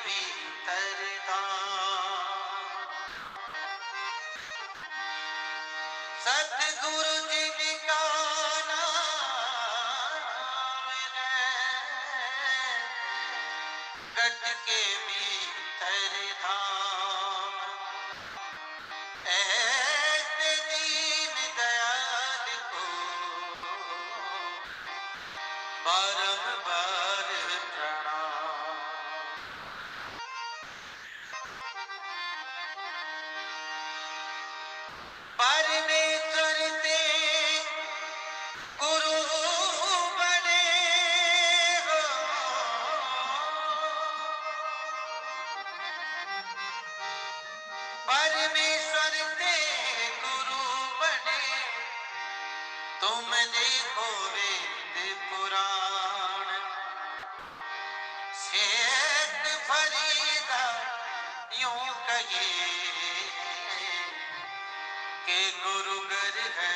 भीतर धाम। सतगुरु जिनका नाम है, गट के भीतर धाम। ऐसे दीन दयाल को बारंबार प्रणाम। परमेश्वर से गुरु बने हो, परमेश्वर से गुरु बने। तुम देखो वेद पुराण, शेख फरीदा यूं कहिए कि गुरुगर है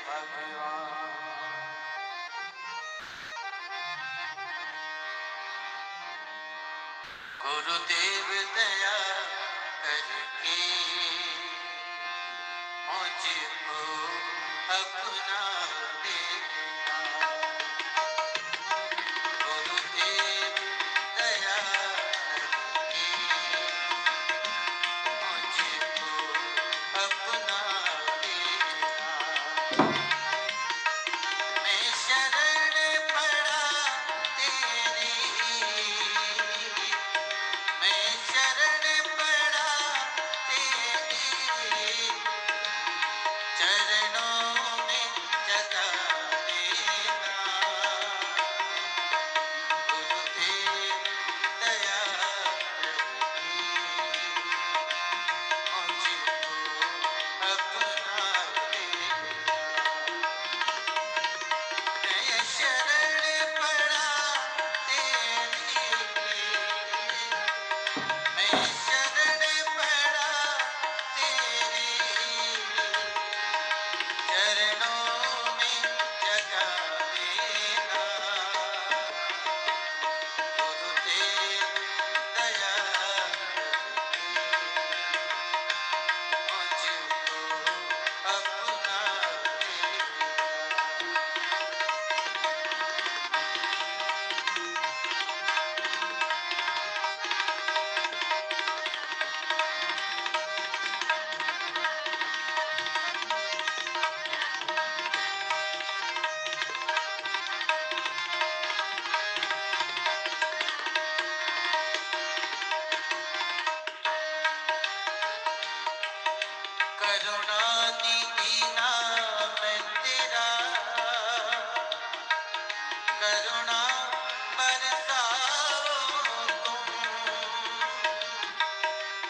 भगवान। गुरुदेव दया करके मुझको अपना लेना। गुरुदेव दया करके मुझको अपना लेना। मैं शरण पड़ा तेरी, मैं शरण पड़ा तेरी, चरणों में जगा देना। गुरुदेव दया करके मुझको अपना लेना। मैं शरण पड़ा तेरी, मैं शरण पड़ा तेरी, चरणों में जगा देना। गुरुदेव दया करके मुझको अपना लेना। करुणानिधि नाम तेरा, करुणा बरसाओ तुम।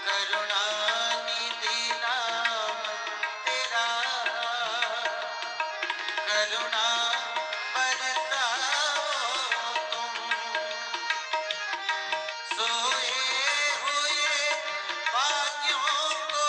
करुणानिधि नाम तेरा, करुणा बरसाओ तुम। सोए हुए भाग्यों को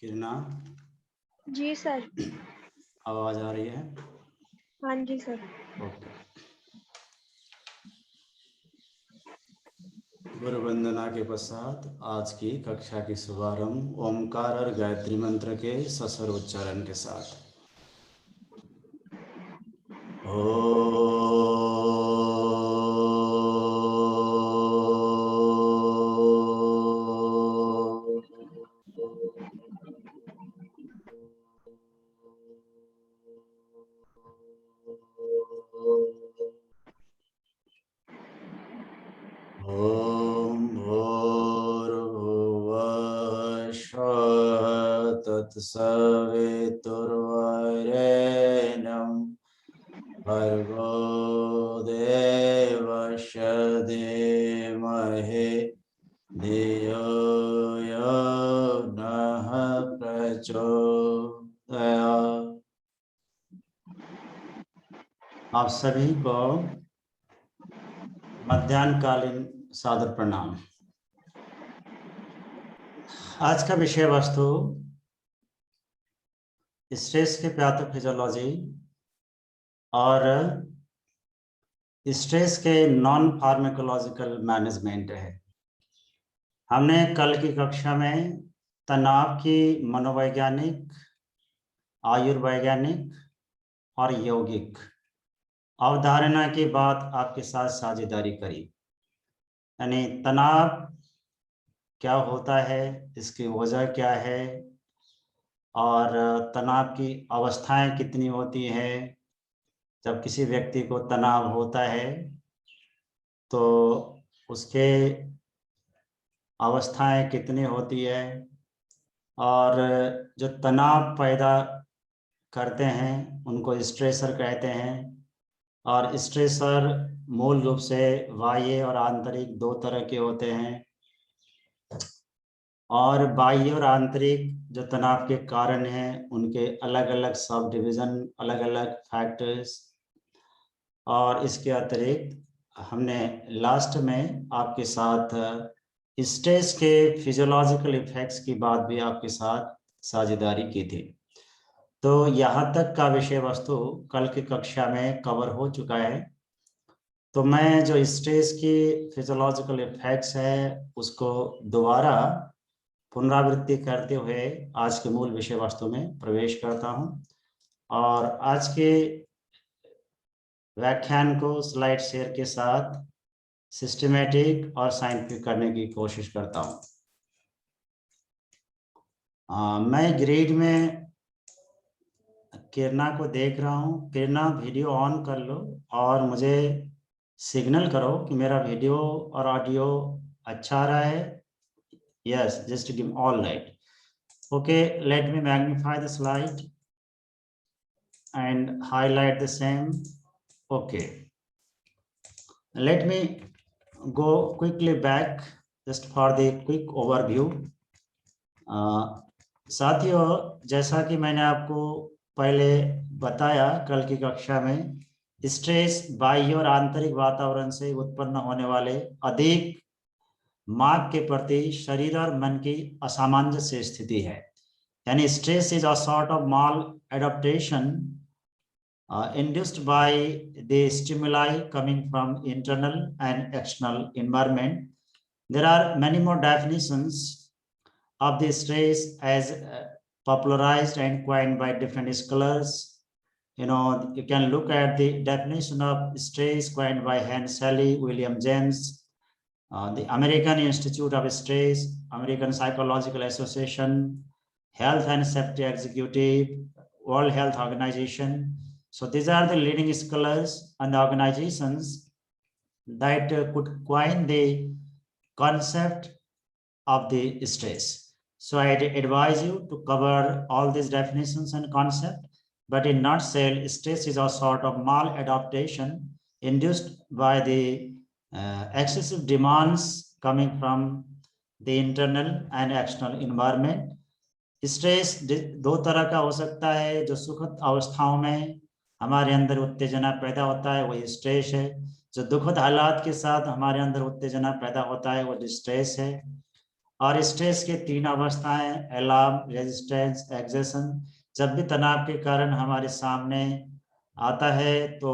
किरणा, जी सर। आवाज आ रही है? हाँ जी सर। ओके। गुरु वंदना के पश्चात आज की कक्षा की शुभारंभ ओमकार और गायत्री मंत्र के सस्वर उच्चारण के साथ। ओम भूर्भुवः स्वः तत्सवितुर्वरेण्यं भर्गो देवस्य धीमहि धियो यो नः प्रचोदयात्। आप सभी को मध्याह्नकालीन सादर प्रणाम। आज का विषय वस्तु स्ट्रेस की पैथोफिजियोलॉजी और स्ट्रेस के नॉन फार्माकोलॉजिकल मैनेजमेंट है। हमने कल की कक्षा में तनाव की मनोवैज्ञानिक, आयुर्वैज्ञानिक और यौगिक अवधारणा की बात आपके साथ साझेदारी करी। यानी तनाव क्या होता है, इसकी वजह क्या है और तनाव की अवस्थाएं कितनी होती हैं। जब किसी व्यक्ति को तनाव होता है तो उसके अवस्थाएं कितनी होती है और जो तनाव पैदा करते हैं उनको स्ट्रेसर कहते हैं। और स्ट्रेसर मूल रूप से बाह्य और आंतरिक दो तरह के होते हैं। और बाह्य और आंतरिक जो तनाव के कारण हैं उनके अलग अलग सब डिवीज़न, अलग अलग फैक्टर्स। और इसके अतिरिक्त हमने लास्ट में आपके साथ स्ट्रेस के फिजियोलॉजिकल इफेक्ट्स की बात भी आपके साथ साझेदारी की थी। तो यहाँ तक का विषय वस्तु कल की कक्षा में कवर हो चुका है। तो मैं जो स्ट्रेस की फिजियोलॉजिकल इफेक्ट्स है उसको दोबारा पुनरावृत्ति करते हुए आज के मूल विषय वस्तु में प्रवेश करता हूं और आज के व्याख्यान को स्लाइड शेयर के साथ सिस्टमेटिक और साइंटिफिक करने की कोशिश करता हूं। मैं ग्रिड में किरणा को देख रहा हूं। किरणा, वीडियो ऑन कर लो और मुझे सिग्नल करो कि मेरा वीडियो और ऑडियो अच्छा आ रहा है। Yes, just give all light. Okay, let me magnify the slide and highlight the same. Okay, let me go quickly back just for the quick overview. साथियों, जैसा कि मैंने आपको पहले बताया कल की कक्षा में, स्ट्रेस बाह्य और आंतरिक वातावरण से उत्पन्न होने वाले अधिक मांग के प्रति शरीर और मन की असामंजस्य स्थिति है। यानी stress is a sort of mall adaptation induced by the stimuli coming from internal and external environment. There are many more definitions of the stress as popularized and coined by different scholars. You know, you can look at the definition of stress coined by Hans Selye, William James, the American Institute of Stress, American Psychological Association, Health and Safety Executive, World Health Organization. So these are the leading scholars and organizations that could coin the concept of the stress. So I advise you to cover all these definitions and concepts, but in nutshell, stress is a sort of maladaptation induced by the excessive demands coming from the internal and external environment. Stress दो तरह का हो सकता है। जो सुखद अवस्थाओं में हमारे अंदर उत्तेजना पैदा होता है वही स्ट्रेस है। जो दुखद हालात के साथ हमारे अंदर उत्तेजना पैदा होता है वो डिस्ट्रेस है। और स्ट्रेस के 3 अवस्थाएं, अलार्म, रेजिस्टेंस, एक्सेशन। जब भी तनाव के कारण हमारे सामने आता है तो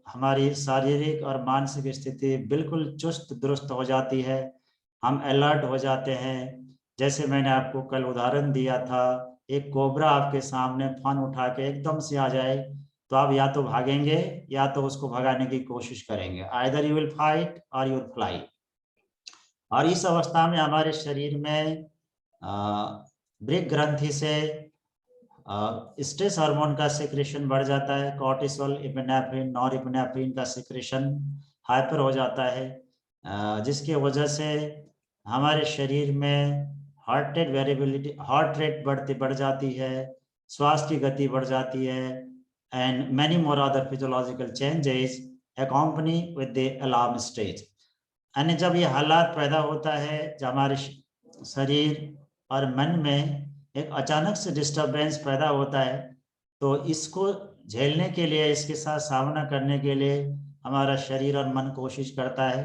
हमारी शारीरिक और मानसिक स्थिति बिल्कुल चुस्त दुरुस्त हो जाती है, हम अलर्ट हो जाते हैं। जैसे मैंने आपको कल उदाहरण दिया था, एक कोबरा आपके सामने फन उठा के एकदम से आ जाए तो आप या तो भागेंगे या तो उसको भगाने की कोशिश करेंगे, आइदर यू विल फाइट और यू विल फ्लाई। और इस अवस्था में हमारे शरीर में ब्रिक ग्रंथि से स्ट्रेस हार्मोन का सिक्रेशन बढ़ जाता है, कॉर्टिसोल, इपिनेफ्रिन, नॉरएपिनेफ्रिन का सिक्रेशन हाइपर हो जाता है, जिसकी वजह से हमारे शरीर में heart rate variability, heart rate बढ़ जाती है, श्वास की गति बढ़ जाती है, and many more other physiological changes अकॉम्पनी with the alarm stage. यानी जब ये हालात पैदा होता है, जब हमारे शरीर और मन में एक अचानक से डिस्टरबेंस पैदा होता है, तो इसको झेलने के लिए, इसके साथ सामना करने के लिए हमारा शरीर और मन कोशिश करता है।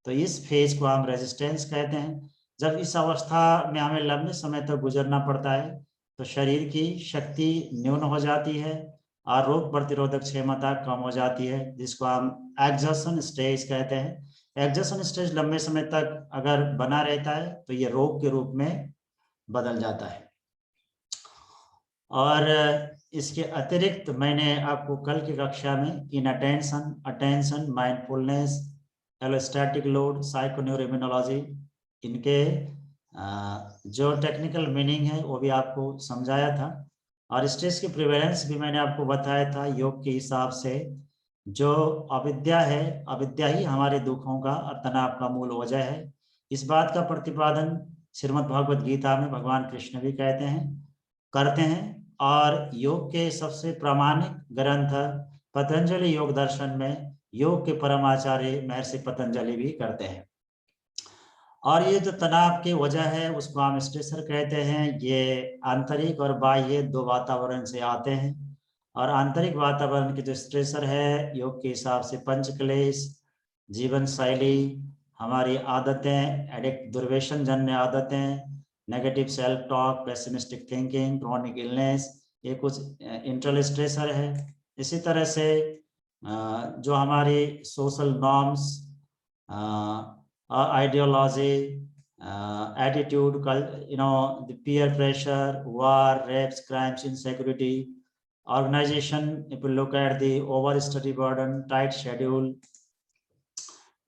तो इस फेज को हम रेजिस्टेंस कहते हैं। जब इस अवस्था में हमें लंबे समय तक गुजरना पड़ता है तो शरीर की शक्ति न्यून हो जाती है और रोग प्रतिरोधक क्षमता कम हो जाती है, जिसको हम एग्जॉशन स्टेज कहते हैं। एग्जॉशन स्टेज लंबे समय तक अगर बना रहता है तो ये रोग के रूप में बदल जाता है। और इसके अतिरिक्त मैंने आपको कल की कक्षा में इनअटेंशन, अटेंशन, माइंडफुलनेस, एलोस्टैटिक लोड, साइकोन्यूरोइम्यूनोलॉजी, इनके जो टेक्निकल मीनिंग है वो भी आपको समझाया था। और स्ट्रेस की प्रिवेलेंस भी मैंने आपको बताया था योग के हिसाब से। जो अविद्या है, अविद्या ही हमारे दुखों का और तनाव का मूल वजह है। इस बात का प्रतिपादन श्रीमद् भगवद गीता में भगवान कृष्ण भी करते हैं। और योग के सबसे प्रामाणिक ग्रंथ पतंजलि योग दर्शन में योग के परमाचार्य महर्षि पतंजलि भी करते हैं। और ये जो तनाव की वजह है उसको हम स्ट्रेसर कहते हैं। ये आंतरिक और बाह्य दो वातावरण से आते हैं। और आंतरिक वातावरण के जो स्ट्रेसर है योग के हिसाब से पंच क्लेश, जीवन शैली, हमारी आदतें, एडिक्ट दुर्व्यसन जन्य आदतें, negative self talk, pessimistic thinking, chronic illness, ये कुछ इंटरनल स्ट्रेसर है। इसी तरह से जो हमारी social norms, ideology, attitude, the peer pressure, war, rapes, crimes, insecurity, organization. If you look at the overstudy burden, tight schedule,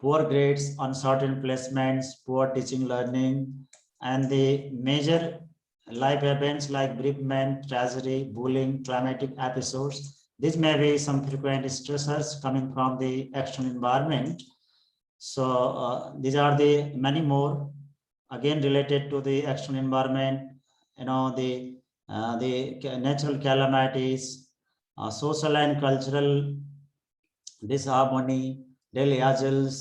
poor grades, uncertain placements, poor teaching learning, and the major life events like bereavement, tragedy, bullying, traumatic episodes. These may be some frequent stressors coming from the external environment. So these are the many more again related to the external environment, the natural calamities, social and cultural disharmony, daily hassles,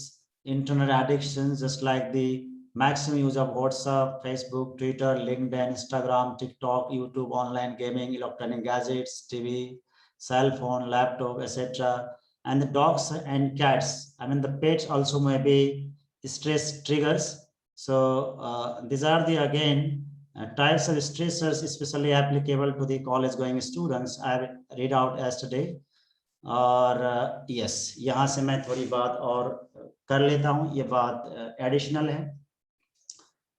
internet addictions, just like the maximum use of WhatsApp, Facebook, Twitter, LinkedIn, Instagram, TikTok, YouTube, online gaming, electronic gadgets, TV, cell phone, laptop, etc. And the dogs and cats, I mean the pets also may be stress triggers. So these are the again types of stressors especially applicable to the college going students I read out yesterday. और yes, यहाँ से मैं थोड़ी बात और कर लेता हूँ, ये बात एडिशनल है।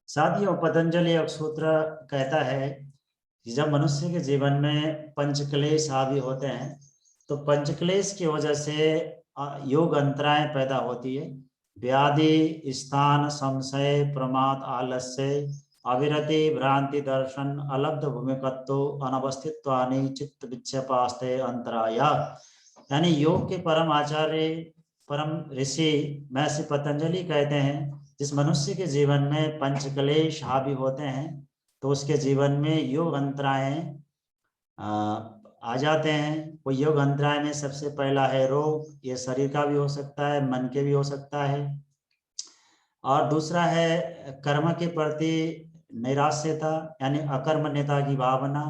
साथियों, पतंजलि योग सूत्र कहता है कि जब मनुष्य के जीवन में पंचक्लेश हावी होते हैं तो पंचक्लेश की वजह से योग अंतराएं पैदा होती है। व्याधि, स्थान, संशय, प्रमाद, आलस्य, अविरति, भ्रांति, दर्शन, अलब्ध भूमिकत्व, अनवस्थित्वानि, चित्त विक्षेपास्ते अंतराय। यानी योग के परम आचार्य, परम ऋषि महर्षि पतंजलि कहते हैं जिस मनुष्य के जीवन में पंचक्लेश हावी होते हैं तो उसके जीवन में योग अंतराएं आ जाते हैं। वो योग अंतराय में सबसे पहला है रोग, ये शरीर का भी हो सकता है, मन के भी हो सकता है। और दूसरा है कर्म के प्रति नैराश्यता यानी अकर्मण्यता की भावना।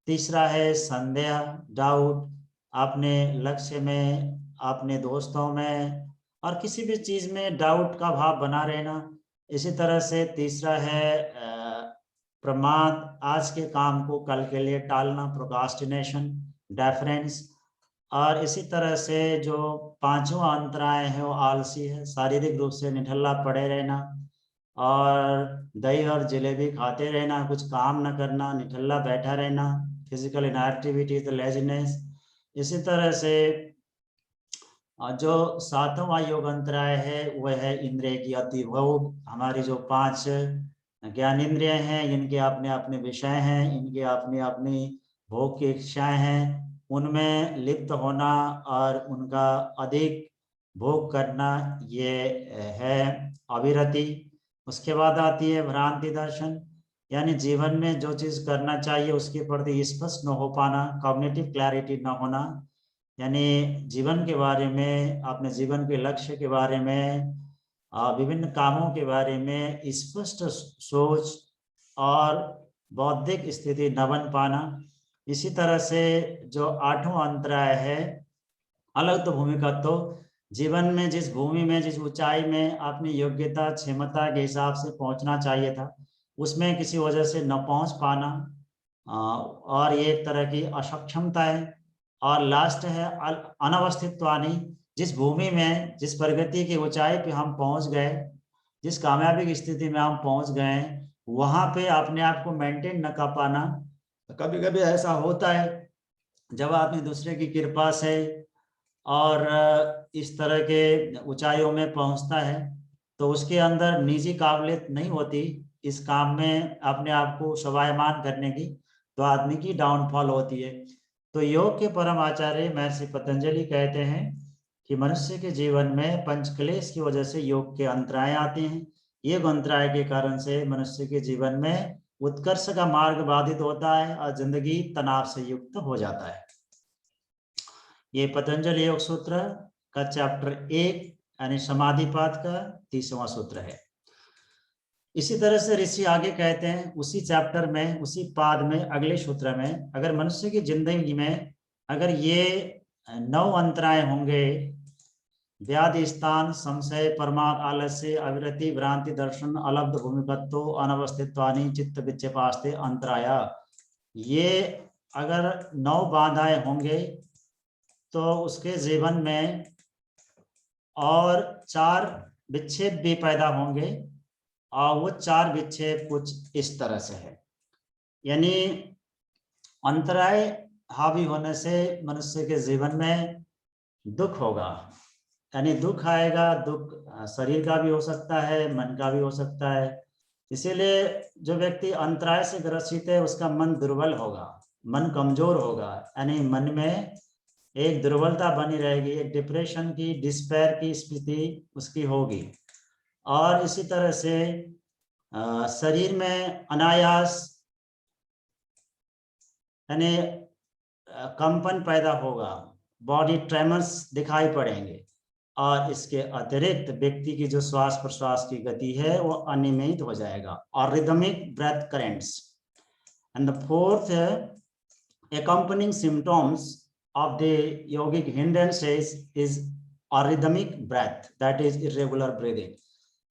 तीसरा है संदेह, डाउट, अपने लक्ष्य में, अपने दोस्तों में और किसी भी चीज में डाउट का भाव बना रहना। इसी तरह से तीसरा है प्रमाद, आज के काम को कल के लिए टालना, प्रोक्रास्टिनेशन, डेफरेंस। और इसी तरह से जो पांचवा अंतराय है वो आलसी है, शारीरिक रूप से निठल्ला पड़े रहना और दही और जलेबी खाते रहना, कुछ काम न करना, निठल्ला बैठा रहना, फिजिकल इनएक्टिविटी, तो लेजीनेस। इसी तरह से जो सातवां योग अंतराय है वह है इंद्रिय की अतिभोग। हमारी जो 5 ज्ञान इंद्रिय हैं, इनके अपने अपने विषय हैं, इनके अपनी अपनी भोग की इच्छाएं हैं, उनमें लिप्त होना और उनका अधिक भोग करना, ये है अविरति। उसके बाद आती है भ्रांति दर्शन, यानी जीवन में जो चीज करना चाहिए उसके प्रति स्पष्ट न हो पाना, कॉग्निटिव क्लैरिटी न होना, यानी जीवन के बारे में, अपने जीवन के लक्ष्य के बारे में, विभिन्न कामों के बारे में स्पष्ट सोच और बौद्धिक स्थिति न बन पाना। इसी तरह से जो आठवां अंतराय है अलग तो भूमिका, तो जीवन में जिस भूमि में, जिस ऊंचाई में अपनी योग्यता क्षमता के हिसाब से पहुंचना चाहिए था, उसमें किसी वजह से न पहुंच पाना, और ये एक तरह की अक्षमता है। और लास्ट है अनवस्थित्वानी, जिस भूमि में, जिस प्रगति की ऊंचाई पे हम पहुंच गए, जिस कामयाबी की स्थिति में हम पहुंच गए, वहां पे अपने आप को मेंटेन न कर पाना। कभी कभी ऐसा होता है जब आपने दूसरे की कृपा से और इस तरह के ऊंचाइयों में पहुंचता है, तो उसके अंदर निजी काबिलियत नहीं होती इस काम में अपने आप को शोभायमान करने की, तो आदमी की डाउनफॉल होती है। तो योग के परम आचार्य महर्षि पतंजलि कहते हैं कि मनुष्य के जीवन में पंचक्लेश की वजह से योग के अंतराय आते हैं। ये अंतराय के कारण से मनुष्य के जीवन में उत्कर्ष का मार्ग बाधित होता है और जिंदगी तनाव से युक्त हो जाता है। ये पतंजलि योग सूत्र का चैप्टर 1 यानी समाधिपाद का 30वां सूत्र है। इसी तरह से ऋषि आगे कहते हैं उसी चैप्टर में, उसी पाद में, अगले सूत्र में, अगर मनुष्य की जिंदगी में अगर ये 9 अंतराय होंगे, व्याधि, स्थान, संशय, परमाद, आलस्य, अविरति, भ्रांति दर्शन, अलब्ध भूमिकत्व, अनवस्थित्वानि, चित्त विक्षेपास्ते, अंतराया, ये अगर 9 बाधाएं होंगे तो उसके जीवन में और 4 विक्षेप भी पैदा होंगे, और वो 4 विक्षेप कुछ इस तरह से है। यानी अंतराय हावी होने से मनुष्य के जीवन में दुख होगा, यानी दुख आएगा। दुख शरीर का भी हो सकता है, मन का भी हो सकता है। इसीलिए जो व्यक्ति अंतराय से ग्रसित है उसका मन दुर्बल होगा, मन कमजोर होगा, यानी मन में एक दुर्बलता बनी रहेगी, एक डिप्रेशन की, डिस्पेयर की स्थिति उसकी होगी। और इसी तरह से शरीर में अनायास यानी कंपन पैदा होगा, बॉडी ट्रेमर्स दिखाई पड़ेंगे। और इसके अतिरिक्त व्यक्ति की जो श्वास प्रश्वास की गति है वो अनियमित हो जाएगा, और rhythmic breath currents. And the fourth accompanying symptoms of the yogic hindrances is arrhythmic breath, that is irregular breathing.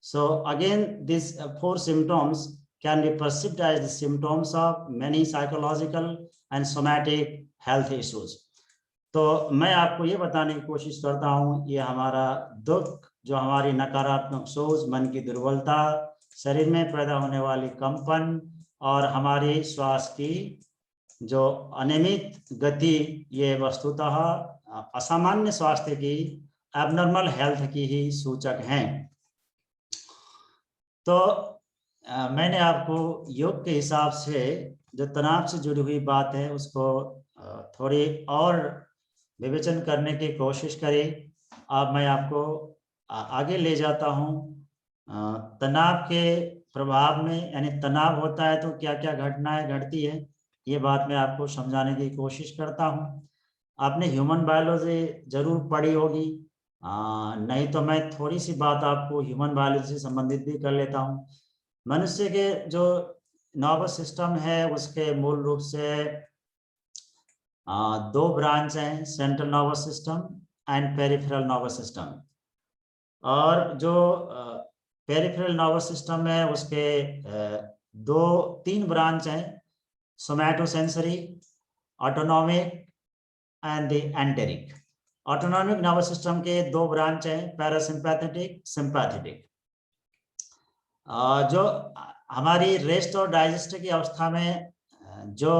So again these 4 symptoms can be perceived as the symptoms of many psychological and somatic health issues. तो मैं आपको ये बताने की कोशिश करता हूँ, ये हमारा दुख, जो हमारी नकारात्मक सोच, मन की दुर्बलता, शरीर में पैदा होने वाली कंपन और हमारी श्वास की जो अनियमित गति, ये वस्तुतः असामान्य स्वास्थ्य की, एबनॉर्मल हेल्थ की ही सूचक हैं। तो मैंने आपको योग के हिसाब से जो तनाव से जुड़ी हुई बात है उसको थोड़ी और विवेचन करने की कोशिश करी। अब मैं आपको आगे ले जाता हूँ तनाव के प्रभाव में, यानी तनाव होता है तो क्या क्या घटनाएं घटती है, ये बात मैं आपको समझाने की कोशिश करता हूँ। आपने ह्यूमन बायोलॉजी जरूर पढ़ी होगी, नहीं तो मैं थोड़ी सी बात आपको ह्यूमन बायोलॉजी से संबंधित भी कर लेता हूँ। मनुष्य के जो नर्वस सिस्टम है उसके मूल रूप से 2 ब्रांच हैं, central nervous system and peripheral nervous system. और जो पेरिफेरल नर्वस सिस्टम में उसके 2-3 ब्रांच हैं, somatosensory, autonomic and the enteric. Autonomic nervous system के 2 ब्रांच हैं, पैरासिम्पैथेटिक, सिंपैथेटिक। जो हमारी रेस्ट और डाइजेस्ट की अवस्था में जो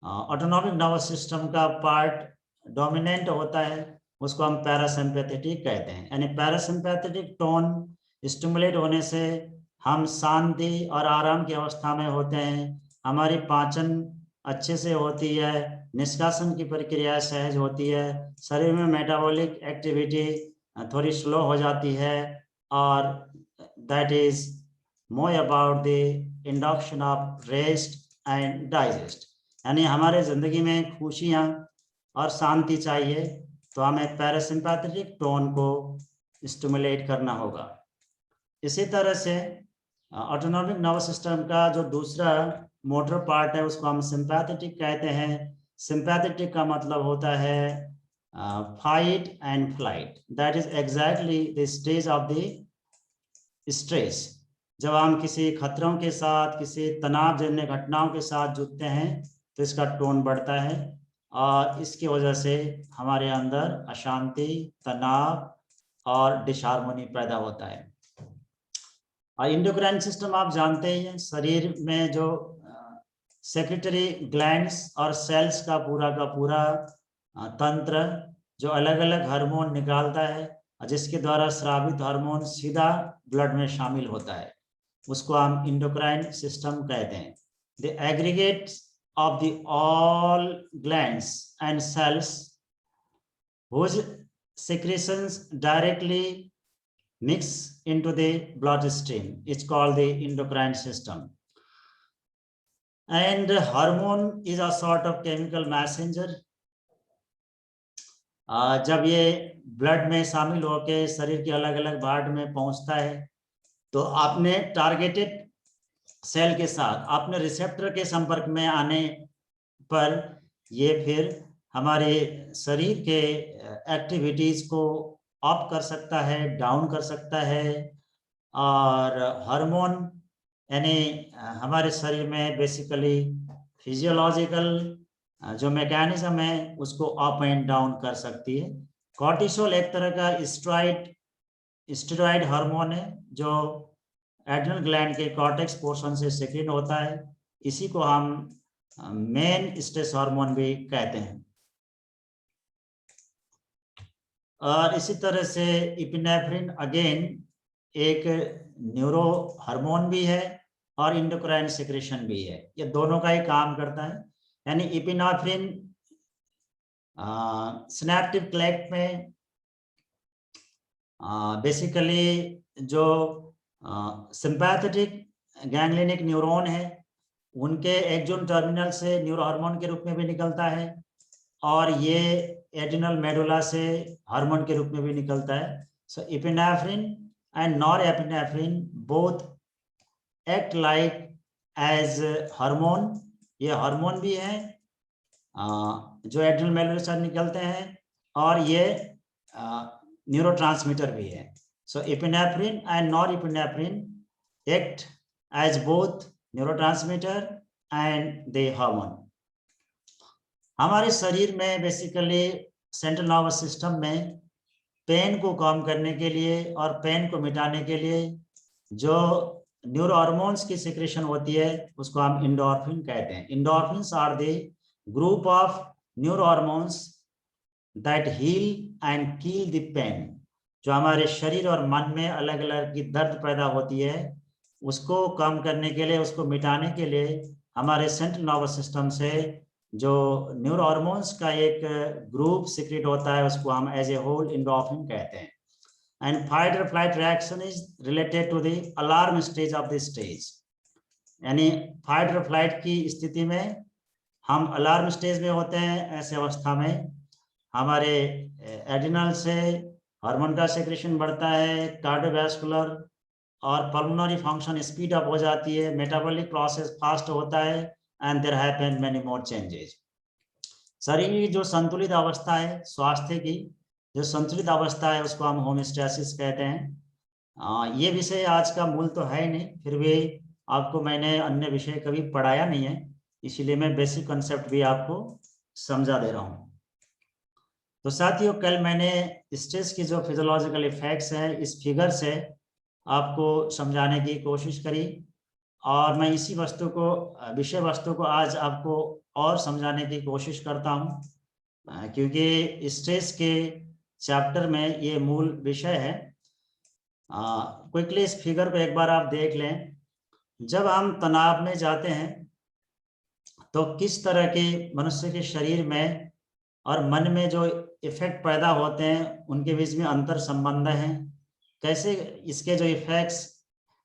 ऑटोनॉमिक नर्वस सिस्टम का पार्ट डोमिनेंट होता है उसको हम पैरासिम्पैथेटिक कहते हैं। यानी पैरासिम्पैथेटिक टोन स्टिमुलेट होने से हम शांति और आराम की अवस्था में होते हैं, हमारी पाचन अच्छे से होती है, निष्कासन की प्रक्रिया सहज होती है, शरीर में मेटाबॉलिक एक्टिविटी थोड़ी स्लो हो जाती है, और that is more about the induction of rest and digest. यानी हमारे जिंदगी में खुशियाँ और शांति चाहिए तो हमें पैरासिम्पैथेटिक टोन को स्टिमुलेट करना होगा। इसी तरह से ऑटोनॉमिक नर्वस सिस्टम का जो दूसरा मोटर पार्ट है उसको हम सिंपैथेटिक कहते हैं। सिंपैथेटिक का मतलब होता है fight and flight, that is exactly the stage of the stress. जब हम किसी खतरों के साथ, किसी तनावजन्य घटनाओं के साथ जुड़ते हैं तो इसका टोन बढ़ता है, और इसकी वजह से हमारे अंदर अशांति, तनाव और डिसहार्मनी पैदा होता है। और इंडोक्राइन सिस्टम आप जानते ही हैं, शरीर में जो सेक्रेटरी ग्लैंड्स और सेल्स का पूरा तंत्र जो अलग अलग हार्मोन निकालता है, जिसके द्वारा स्रावित हार्मोन सीधा ब्लड में शामिल होता है, उसको हम इंडोक्राइन सिस्टम कहते हैं। The aggregates of the all glands and cells whose secretions directly mix into the bloodstream is called the endocrine system. And hormone is a sort of chemical messenger. जब ये ब्लड में शामिल होकर शरीर के अलग अलग पार्ट में पहुंचता है तो आपने टारगेटेड सेल के साथ अपने रिसेप्टर के संपर्क में आने पर ये फिर हमारे शरीर के एक्टिविटीज को अप कर सकता है, डाउन कर सकता है, और हार्मोन यानी हमारे शरीर में बेसिकली फिजियोलॉजिकल जो मैकेनिज्म है उसको अप एंड डाउन कर सकती है। कॉर्टिसोल एक तरह का स्टेरॉइड हार्मोन है जो एड्रिनल ग्लैंड के कॉर्टेक्स पोर्शन से सेक्रेट होता है, इसी को हम मेन स्ट्रेस हार्मोन भी कहते हैं। और इसी तरह से इपिनेफ्रिन अगेन एक न्यूरो हार्मोन भी है और इंडोक्राइन सेक्रेशन भी है, ये दोनों का ही काम करता है। यानी इपिनेफ्रिन सिनेप्टिक क्लेक्ट में बेसिकली जो सिंपैथेटिक गैंग्लियनिक न्यूरॉन है उनके एक्सोन टर्मिनल से न्यूरो हार्मोन के रूप में भी निकलता है, और ये एड्रिनल मेडुला से हार्मोन के रूप में भी निकलता है। So epinephrine and norepinephrine both act like as hormone, ये हार्मोन भी है जो एड्रिनल मेडुला से निकलते हैं, और ये न्यूरोट्रांसमीटर भी है। So epinephrine and norepinephrine act as both neurotransmitter and the hormone. हमारे शरीर में बेसिकली सेंट्रल नर्वस सिस्टम में पेन को कम करने के लिए और पेन को मिटाने के लिए जो न्यूरो हार्मोन्स की सिक्रेशन होती है उसको हम एंडोर्फिन कहते हैं। Endorphins are the group of neurohormones that heal and kill the pain. जो हमारे शरीर और मन में अलग अलग की दर्द पैदा होती है उसको कम करने के लिए, उसको मिटाने के लिए हमारे सेंट्रल नर्वस सिस्टम से जो न्यूरो हार्मोन्स का एक ग्रुप सीक्रेट होता है उसको हम एज ए होल एंडोर्फिन कहते हैं। एंड फाइट और flight reaction is related to the alarm stage of the stage. यानी फाइट और फ्लाइट की स्थिति में हम अलार्म स्टेज में होते हैं, ऐसे अवस्था में हमारे एड्रिनल से हार्मोन का सेक्रेशन बढ़ता है, कार्डियोवैस्कुलर और पल्मोनरी फंक्शन स्पीड अप हो जाती है, मेटाबॉलिक प्रोसेस फास्ट होता है, and there happen many more changes. शरीर की जो संतुलित अवस्था है, स्वास्थ्य की जो संतुलित अवस्था है उसको हम होमियोस्टेसिस कहते हैं। ये विषय आज का मूल तो है ही नहीं, फिर भी आपको मैंने अन्य विषय कभी पढ़ाया नहीं है, इसीलिए मैं बेसिक कंसेप्ट भी आपको समझा दे रहा हूँ। तो साथियों, कल मैंने स्ट्रेस की जो फिजियोलॉजिकल इफेक्ट्स हैं इस फिगर से आपको समझाने की कोशिश करी, और मैं इसी विषय वस्तु को आज आपको और समझाने की कोशिश करता हूँ, क्योंकि स्ट्रेस के चैप्टर में ये मूल विषय है। क्विकली इस फिगर को एक बार आप देख लें। जब हम तनाव में जाते हैं तो किस तरह के मनुष्य के शरीर में और मन में जो इफेक्ट पैदा होते हैं उनके बीच में अंतर संबंध है, कैसे इसके जो इफेक्ट्स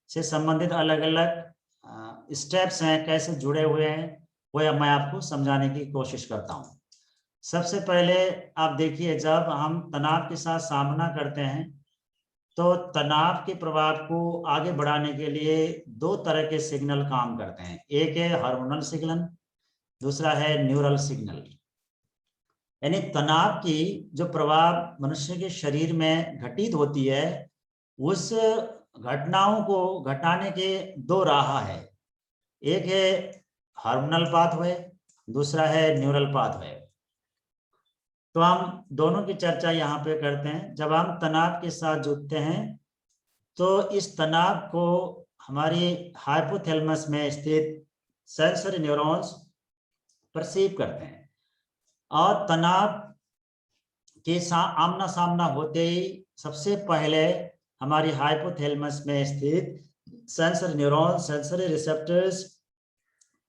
से संबंधित अलग अलग स्टेप्स हैं कैसे जुड़े हुए हैं, वो मैं आपको समझाने की कोशिश करता हूँ। सबसे पहले आप देखिए, जब हम तनाव के साथ सामना करते हैं तो तनाव के प्रभाव को आगे बढ़ाने के लिए दो तरह के सिग्नल काम करते हैं। एक है हार्मोनल सिग्नल, दूसरा है न्यूरल सिग्नल। यानी तनाव की जो प्रभाव मनुष्य के शरीर में घटित होती है, उस घटनाओं को घटाने के दो राह है। एक है हार्मोनल पाथवे, दूसरा है न्यूरल पाथवे। तो हम दोनों की चर्चा यहाँ पे करते हैं। जब हम तनाव के साथ जुड़ते हैं तो इस तनाव को हमारी हाइपोथैलेमस में स्थित सेंसरी न्यूरॉन्स परसीव करते हैं, और तनाव के आमना सामना होते ही सबसे पहले हमारी हाइपोथैलेमस में स्थित sensory neuron, sensory receptors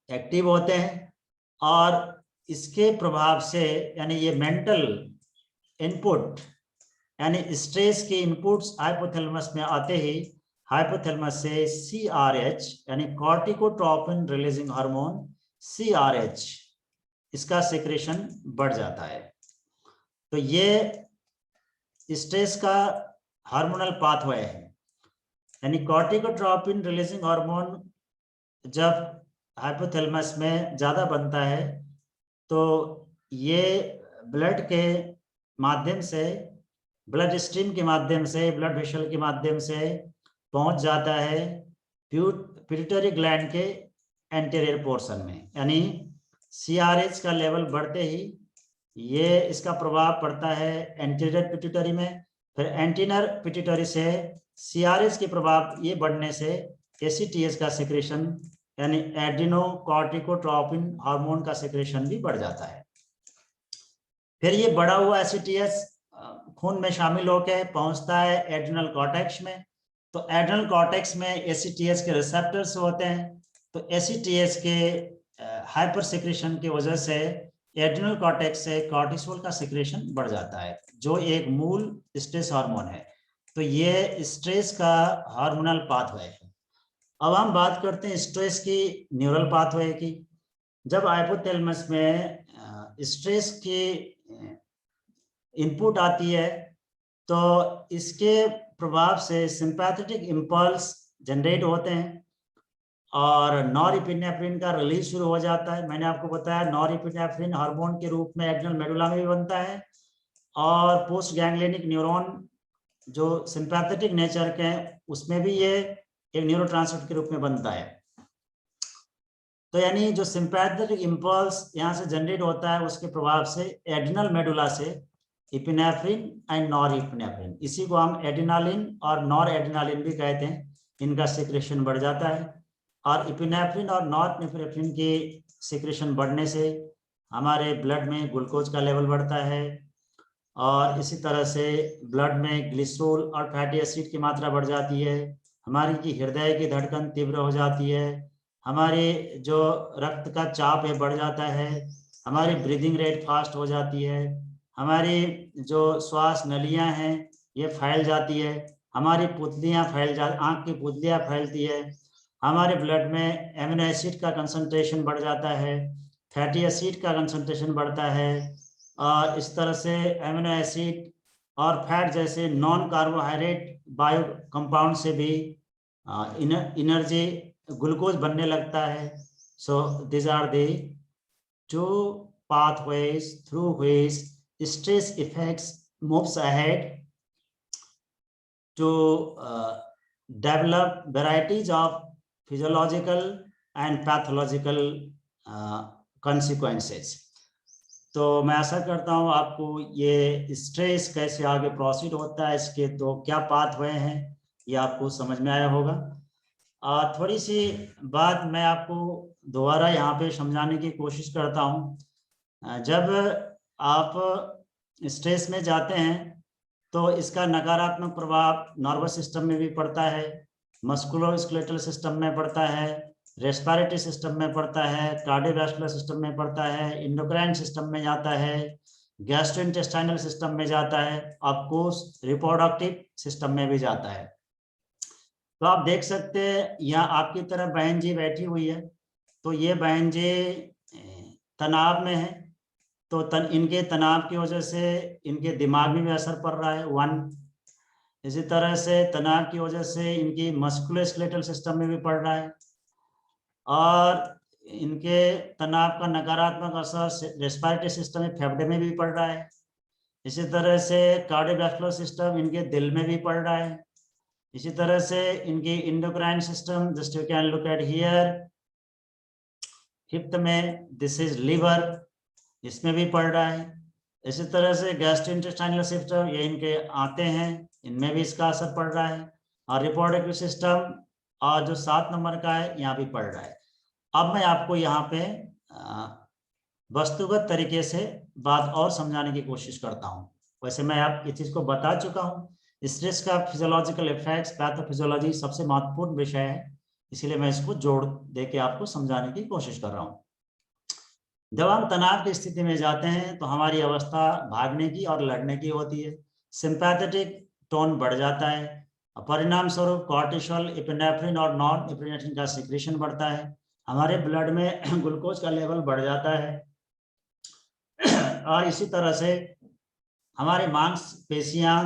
active होते हैं, और इसके प्रभाव से यानी ये मेंटल इनपुट यानी स्ट्रेस के इनपुट्स हाइपोथैलेमस में आते ही हाइपोथैलेमस से CRH यानी कॉर्टिकोट्रोपिन रिलीजिंग हार्मोन CRH इसका सिक्रेशन बढ़ जाता है। तो ये स्ट्रेस का हार्मोनल पाथवे है। यानी कॉर्टिकोट्रोपिन रिलीजिंग हार्मोन जब हाइपोथैलेमस में ज्यादा बनता है तो ये ब्लड के माध्यम से, ब्लड स्ट्रीम के माध्यम से, ब्लड वेसल के माध्यम से पहुंच जाता है पिट्यूटरी ग्लैंड के एंटीरियर पोर्शन में। यानी CRH का लेवल बढ़ते ही ये इसका प्रभाव पड़ता है एंटीरियर पिट्यूटरी में, फिर एंटीरियर पिट्यूटरी से CRH के प्रभाव ये बढ़ने से ACTH का सिक्रेशन यानी एड्रेनोकॉर्टिकोट्रोपिन हार्मोन का सिक्रेशन भी बढ़ जाता है। फिर ये बढ़ा हुआ ACTH खून में शामिल होकर पहुंचता है एड्रेनल कॉर्टेक्स में। तो एड्रेनल कॉर्टेक्स में ACTH के रिसेप्टर्स होते हैं, तो ACTH के हाइपर सिक्रेशन की वजह से एड्रेनल कॉर्टेक्स से कॉर्टिसोल का सिक्रेशन बढ़ जाता है, जो एक मूल स्ट्रेस हार्मोन है। तो ये स्ट्रेस का हार्मोनल पाथवे है। अब हम बात करते हैं स्ट्रेस की न्यूरल पाथवे की। जब हाइपोथैलेमस में स्ट्रेस की इनपुट आती है तो इसके प्रभाव से सिंपैथेटिक इंपल्स जनरेट होते हैं और नॉरएपिनेफ्रिन का रिलीज शुरू हो जाता है। मैंने आपको बताया नॉरएपिनेफ्रिन हार्मोन के रूप में एड्रेनल मेडुला में भी बनता है, और पोस्ट गैंग्लियनिक न्यूरॉन जो सिंपैथेटिक नेचर के हैं उसमें भी ये एक न्यूरोट्रांसमीटर के रूप में बनता है। तो यानी जो सिंपैथेटिक इंपल्स यहाँ से जनरेट होता है उसके प्रभाव से एड्रेनल मेडुला से एपिनेफ्रिन एंड नॉरएपिनेफ्रिन, इसी को हम एड्रेनालिन और नॉरएड्रेनालिन भी कहते हैं, इनका सिक्रेशन बढ़ जाता है। और एपिनेफ्रिन और नॉरएपिनेफ्रिन की सिक्रेशन बढ़ने से हमारे ब्लड में ग्लूकोज का लेवल बढ़ता है, और इसी तरह से ब्लड में ग्लिसरॉल और फैटी एसिड की मात्रा बढ़ जाती है। हमारी हृदय की धड़कन तीव्र हो जाती है, हमारे जो रक्त का चाप है बढ़ जाता है, हमारी ब्रीदिंग रेट फास्ट हो जाती है, हमारी जो श्वास नलियां हैं ये फैल जाती है, हमारी पुतलियां आँख की पुतलियां फैलती है, हमारे ब्लड में एमिनो एसिड का कंसंट्रेशन बढ़ जाता है, फैटी एसिड का कंसंट्रेशन बढ़ता है, और इस तरह से एमिनो एसिड और फैट जैसे नॉन कार्बोहाइड्रेट बायो कंपाउंड से भी एनर्जी ग्लूकोज बनने लगता है। So this are the two pathways through which stress effects moves ahead to develop varieties of physiological and pathological consequences. तो मैं आशा करता हूँ आपको ये स्ट्रेस कैसे आगे प्रोसीड होता है, इसके तो क्या पाथवे हैं, ये आपको समझ में आया होगा। थोड़ी सी बात मैं आपको दोबारा यहाँ पे समझाने की कोशिश करता हूँ। जब आप स्ट्रेस में जाते हैं तो इसका नकारात्मक प्रभाव नर्वस सिस्टम में भी पड़ता है, मस्कुलोस्केलेटल सिस्टम में पड़ता है, रेस्पिरेटरी सिस्टम में पड़ता है, कार्डियोवैस्कुलर सिस्टम में पड़ता है, इंडोक्राइन सिस्टम में जाता है, गैस्ट्रोइंटेस्टाइनल सिस्टम में जाता है, ऑफ कोर्स रिप्रोडक्टिव सिस्टम में भी जाता है। तो आप देख सकते हैं यहाँ आपकी तरफ बहन जी बैठी हुई है, तो ये बहन जी तनाव में है, तो इनके तनाव की वजह से इनके दिमाग में भी असर पड़ रहा है, 1। इसी तरह से तनाव की वजह से इनकी मस्कुलोस्केलेटल सिस्टम में भी पड़ रहा है, और इनके तनाव का नकारात्मक असर रेस्पिरेटरी सिस्टम में, फेफड़े में भी पड़ रहा है। इसी तरह से कार्डियोवैस्कुलर सिस्टम इनके दिल में भी पड़ रहा है। इसी तरह से इनकी endocrine system, just you can look at here, hip में, दिस इज लिवर, इसमें भी पड़ रहा है। इसी तरह से गैस्ट्रोइंटेस्टाइनल सिस्टम, ये इनके आते हैं, इनमें भी इसका असर पड़ रहा है, और रिप्रोडक्टिव सिस्टम और जो 7 नंबर का है यहाँ भी पड़ रहा है। अब मैं आपको यहाँ पे वस्तुगत तरीके से बात और समझाने की कोशिश करता हूँ। वैसे मैं आप इस चीज को बता चुका हूँ, स्ट्रेस का फिजियोलॉजिकल इफेक्ट्स, पैथोफिजियोलॉजी सबसे महत्वपूर्ण विषय है, इसीलिए मैं इसको जोड़ दे के आपको समझाने की कोशिश कर रहा हूँ। जब हम तनाव की स्थिति में जाते हैं तो हमारी अवस्था भागने की और लड़ने की होती है, सिंपैथेटिक टोन बढ़ जाता है, परिणाम स्वरूप कॉर्टिसोल, एपिनेफ्रिन और नॉन एपिनेफ्रिन का सिक्रेशन बढ़ता है, हमारे ब्लड में ग्लूकोज का लेवल बढ़ जाता है, और इसी तरह से हमारे मांसपेशियां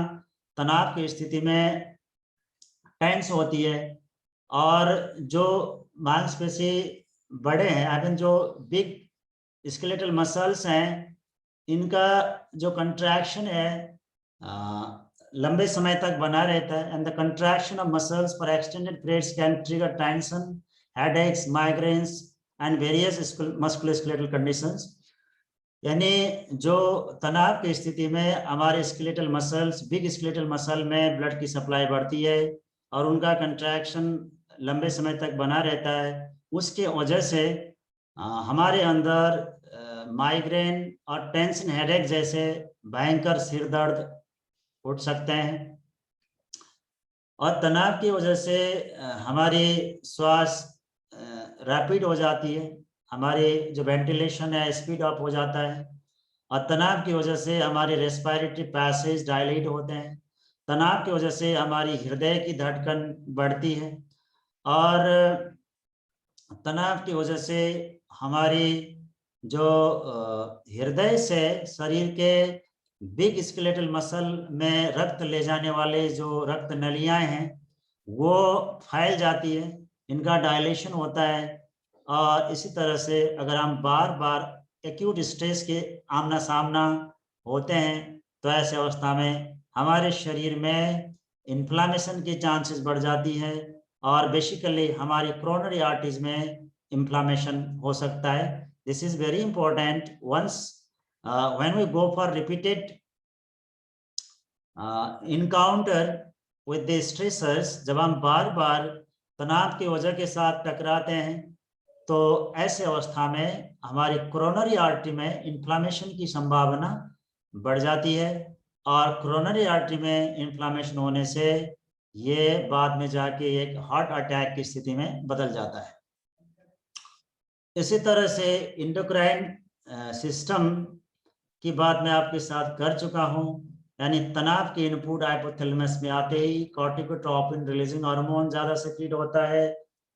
तनाव की स्थिति में टेंस होती है, और जो मांसपेशी बड़े हैं, आई मीन जो बिग स्केलेटल मसल्स हैं, इनका जो कंट्रैक्शन है लंबे समय तक बना रहता है, and the contraction of muscles for extended periods can trigger tension, headaches, migraines and various musculoskeletal conditions. यानी जो तनाव की स्थिति में हमारे skeletal muscles, big skeletal muscle में ब्लड की सप्लाई बढ़ती है और उनका कंट्रैक्शन लंबे समय तक बना रहता है, उसके वजह से हमारे अंदर माइग्रेन और टेंशन, हेडेक जैसे भयंकर सिर दर्द उठ सकते हैं, और तनाव की वजह से हमारी श्वास रैपिड हो जाती है, हमारे जो वेंटिलेशन है स्पीड अप हो जाता है, और तनाव की वजह से हमारे रेस्पिरेटरी पैसेज डायलेट होते हैं, तनाव की वजह से हमारी हृदय की धड़कन बढ़ती है, और तनाव की वजह से हमारी जो हृदय से शरीर के बिग स्केलेटल मसल में रक्त ले जाने वाले जो रक्त नलियां हैं वो फैल जाती है, इनका डायलेशन होता है, और इसी तरह से अगर हम बार बार एक्यूट स्ट्रेस के आमना सामना होते हैं तो ऐसे अवस्था में हमारे शरीर में इन्फ्लामेशन की चांसेस बढ़ जाती है, और बेसिकली हमारी कोरोनरी आर्टरीज में इन्फ्लामेशन हो सकता है। This is very important once when we go for repeated encounter with the stressors, जब हम बार बार तनाव की वजह के साथ टकराते हैं तो ऐसे अवस्था में हमारी कोरोनरी आर्टरी में इन्फ्लामेशन की संभावना बढ़ जाती है, और कोरोनरी आर्टरी में इन्फ्लामेशन होने से ये बाद में जाके एक हार्ट अटैक की स्थिति में बदल जाता है। इसी तरह से इंडोक्राइन सिस्टम की बात मैं आपके साथ कर चुका हूं, यानी तनाव के इनपुट हाइपोथैलेमस में आते ही कॉर्टिकोट्रोपिन रिलीजिंग हार्मोन ज्यादा सेक्रेट होता है,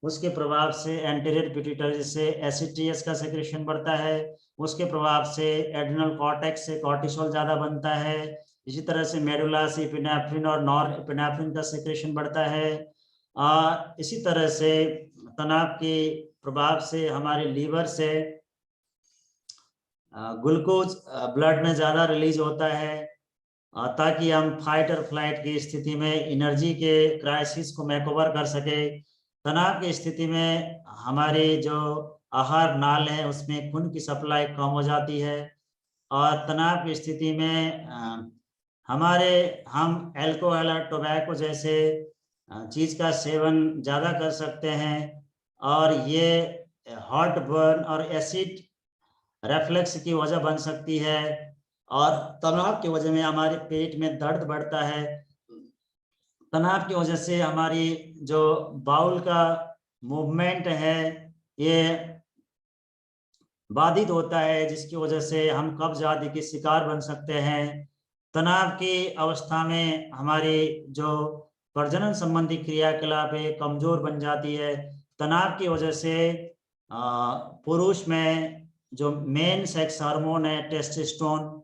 उसके प्रभाव से एंटीरियर पिट्यूटरी से एसिटियस का सेक्रेशन बढ़ता है, उसके प्रभाव से एड्रिनल कॉर्टेक्स से कॉर्टिसोल ज्यादा बनता है, इसी तरह से मेडुला से एपिनेफ्रिन और नॉर एपिनेफ्रिन का सेक्रेशन बढ़ता है, इसी तरह से तनाव के प्रभाव से हमारे लीवर से ग्लूकोज ब्लड में ज्यादा रिलीज होता है, ताकि हम फाइट और फ्लाइट की स्थिति में एनर्जी के क्राइसिस को मेकओवर कर सके। तनाव की स्थिति में हमारे जो आहार नाल है उसमें खून की सप्लाई कम हो जाती है, और तनाव की स्थिति में हम अल्कोहल और टोबैको जैसे चीज का सेवन ज्यादा कर सकते हैं, और ये हार्ट बर्न और एसिड रेफ्लेक्स की वजह बन सकती है, और तनाव की वजह में हमारे पेट में दर्द बढ़ता है। तनाव की वजह से हमारी जो बाउल का मूवमेंट है ये बाधित होता है, जिसकी वजह से हम कब्ज आदि के शिकार बन सकते हैं। तनाव की अवस्था में हमारी जो प्रजनन संबंधी क्रियाकलाप है कमजोर बन जाती है। तनाव की वजह से पुरुष में जो मेन सेक्स हार्मोन है टेस्टोस्टेरोन,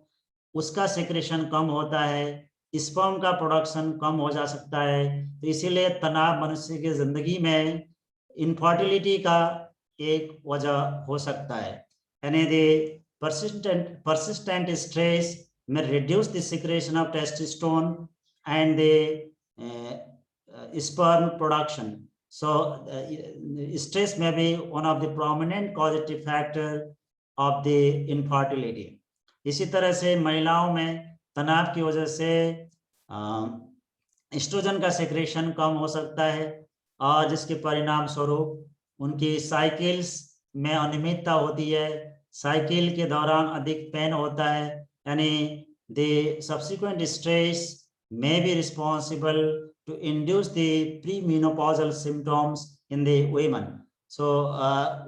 उसका सिक्रेशन कम होता है, स्पर्म का प्रोडक्शन कम हो जा सकता है। तो इसीलिए तनाव मनुष्य की जिंदगी में इनफर्टिलिटी का एक वजह हो सकता है। यानी persistent stress may reduce the secretion of testosterone and the sperm production. So stress may be one of the prominent causative factor of the infertility. इसी तरह से महिलाओं में तनाव की वजह से एस्ट्रोजन का सेक्रेशन कम हो सकता है, और जिसके परिणाम स्वरूप उनकी साइकिल्स में अनियमितता होती है, साइकिल के दौरान अधिक पेन होता है, यानी the subsequent stress may be responsible to induce the premenopausal symptoms in the women. So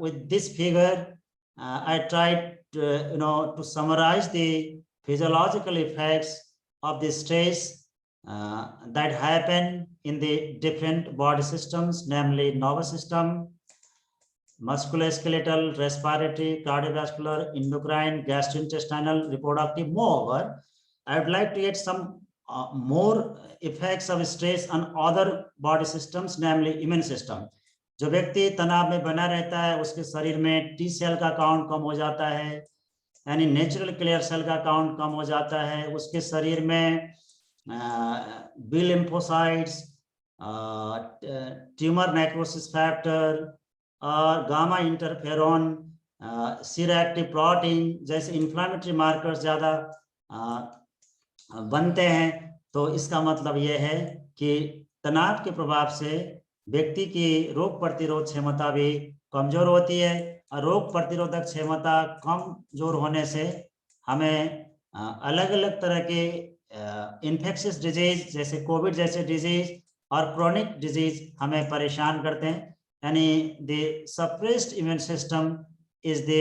with this figure I tried to summarize the physiological effects of the stress that happen in the different body systems, namely nervous system, musculoskeletal, respiratory, cardiovascular, endocrine, gastrointestinal, reproductive. Moreover, I would like to get some more effects of stress on other body systems, namely immune system. जो व्यक्ति तनाव में बना रहता है उसके शरीर में टी सेल का काउंट कम हो जाता है, यानी नेचुरल किलर सेल का काउंट कम हो जाता है, उसके शरीर में B lymphocytes, tumour necrosis factor और गामा इंटरफेरॉन, सीरोएक्टिव प्रोटीन जैसे इन्फ्लामेटरी मार्कर्स ज़्यादा बनते हैं। तो इसका मतलब यह है कि तनाव के प्रभाव से व्यक्ति की रोग प्रतिरोध क्षमता भी कमजोर होती है, और रोग प्रतिरोधक क्षमता कमजोर होने से हमें अलग अलग तरह के इन्फेक्शियस डिजीज जैसे कोविड जैसे डिजीज और क्रोनिक डिजीज हमें परेशान करते हैं। यानी the suppressed immune system is the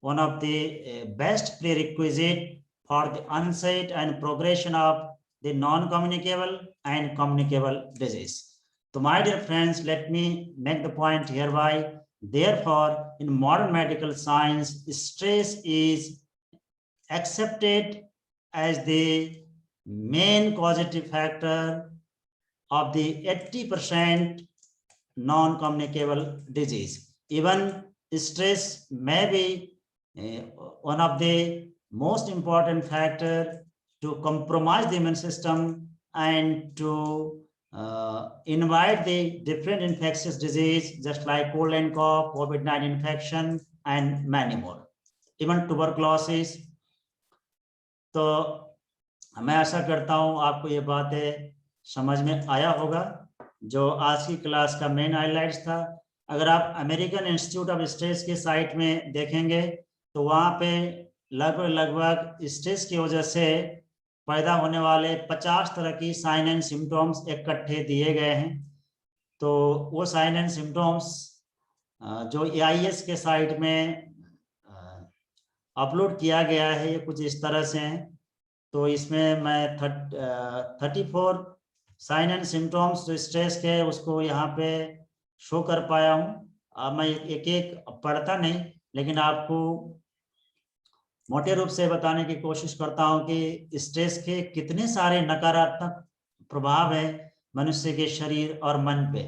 one of the best prerequisite for the onset and progression of the non-communicable and communicable disease. So my dear friends, let me make the point hereby. Therefore, in modern medical science, stress is accepted as the main causative factor of the 80% non-communicable disease. Even stress may be one of the most important factor to compromise the immune system and to invite the different infectious disease just like cold and cough, COVID-19 infection and many more, even tuberculosis. तो मैं आशा करता हूँ आपको ये बातें समझ में आया होगा जो आज की क्लास का मेन हाईलाइट्स था। अगर आप अमेरिकन इंस्टीट्यूट ऑफ स्ट्रेस के साइट में देखेंगे तो वहाँ पे लगभग स्ट्रेस की वजह से पैदा होने वाले 50 तरह की साइन एंड सिम्टम्स इकट्ठे दिए गए हैं। तो वो साइन एंड सिम्टम्स जो AIS के साइट में अपलोड किया गया है ये कुछ इस तरह से हैं। तो इसमें मैं 34 साइन एंड सिम्टम्स जो स्ट्रेस के उसको यहाँ पे शो कर पाया हूँ। मैं एक एक पढ़ता नहीं, लेकिन आपको मोटे रूप से बताने की कोशिश करता हूं कि स्ट्रेस के कितने सारे नकारात्मक प्रभाव है मनुष्य के शरीर और मन पे।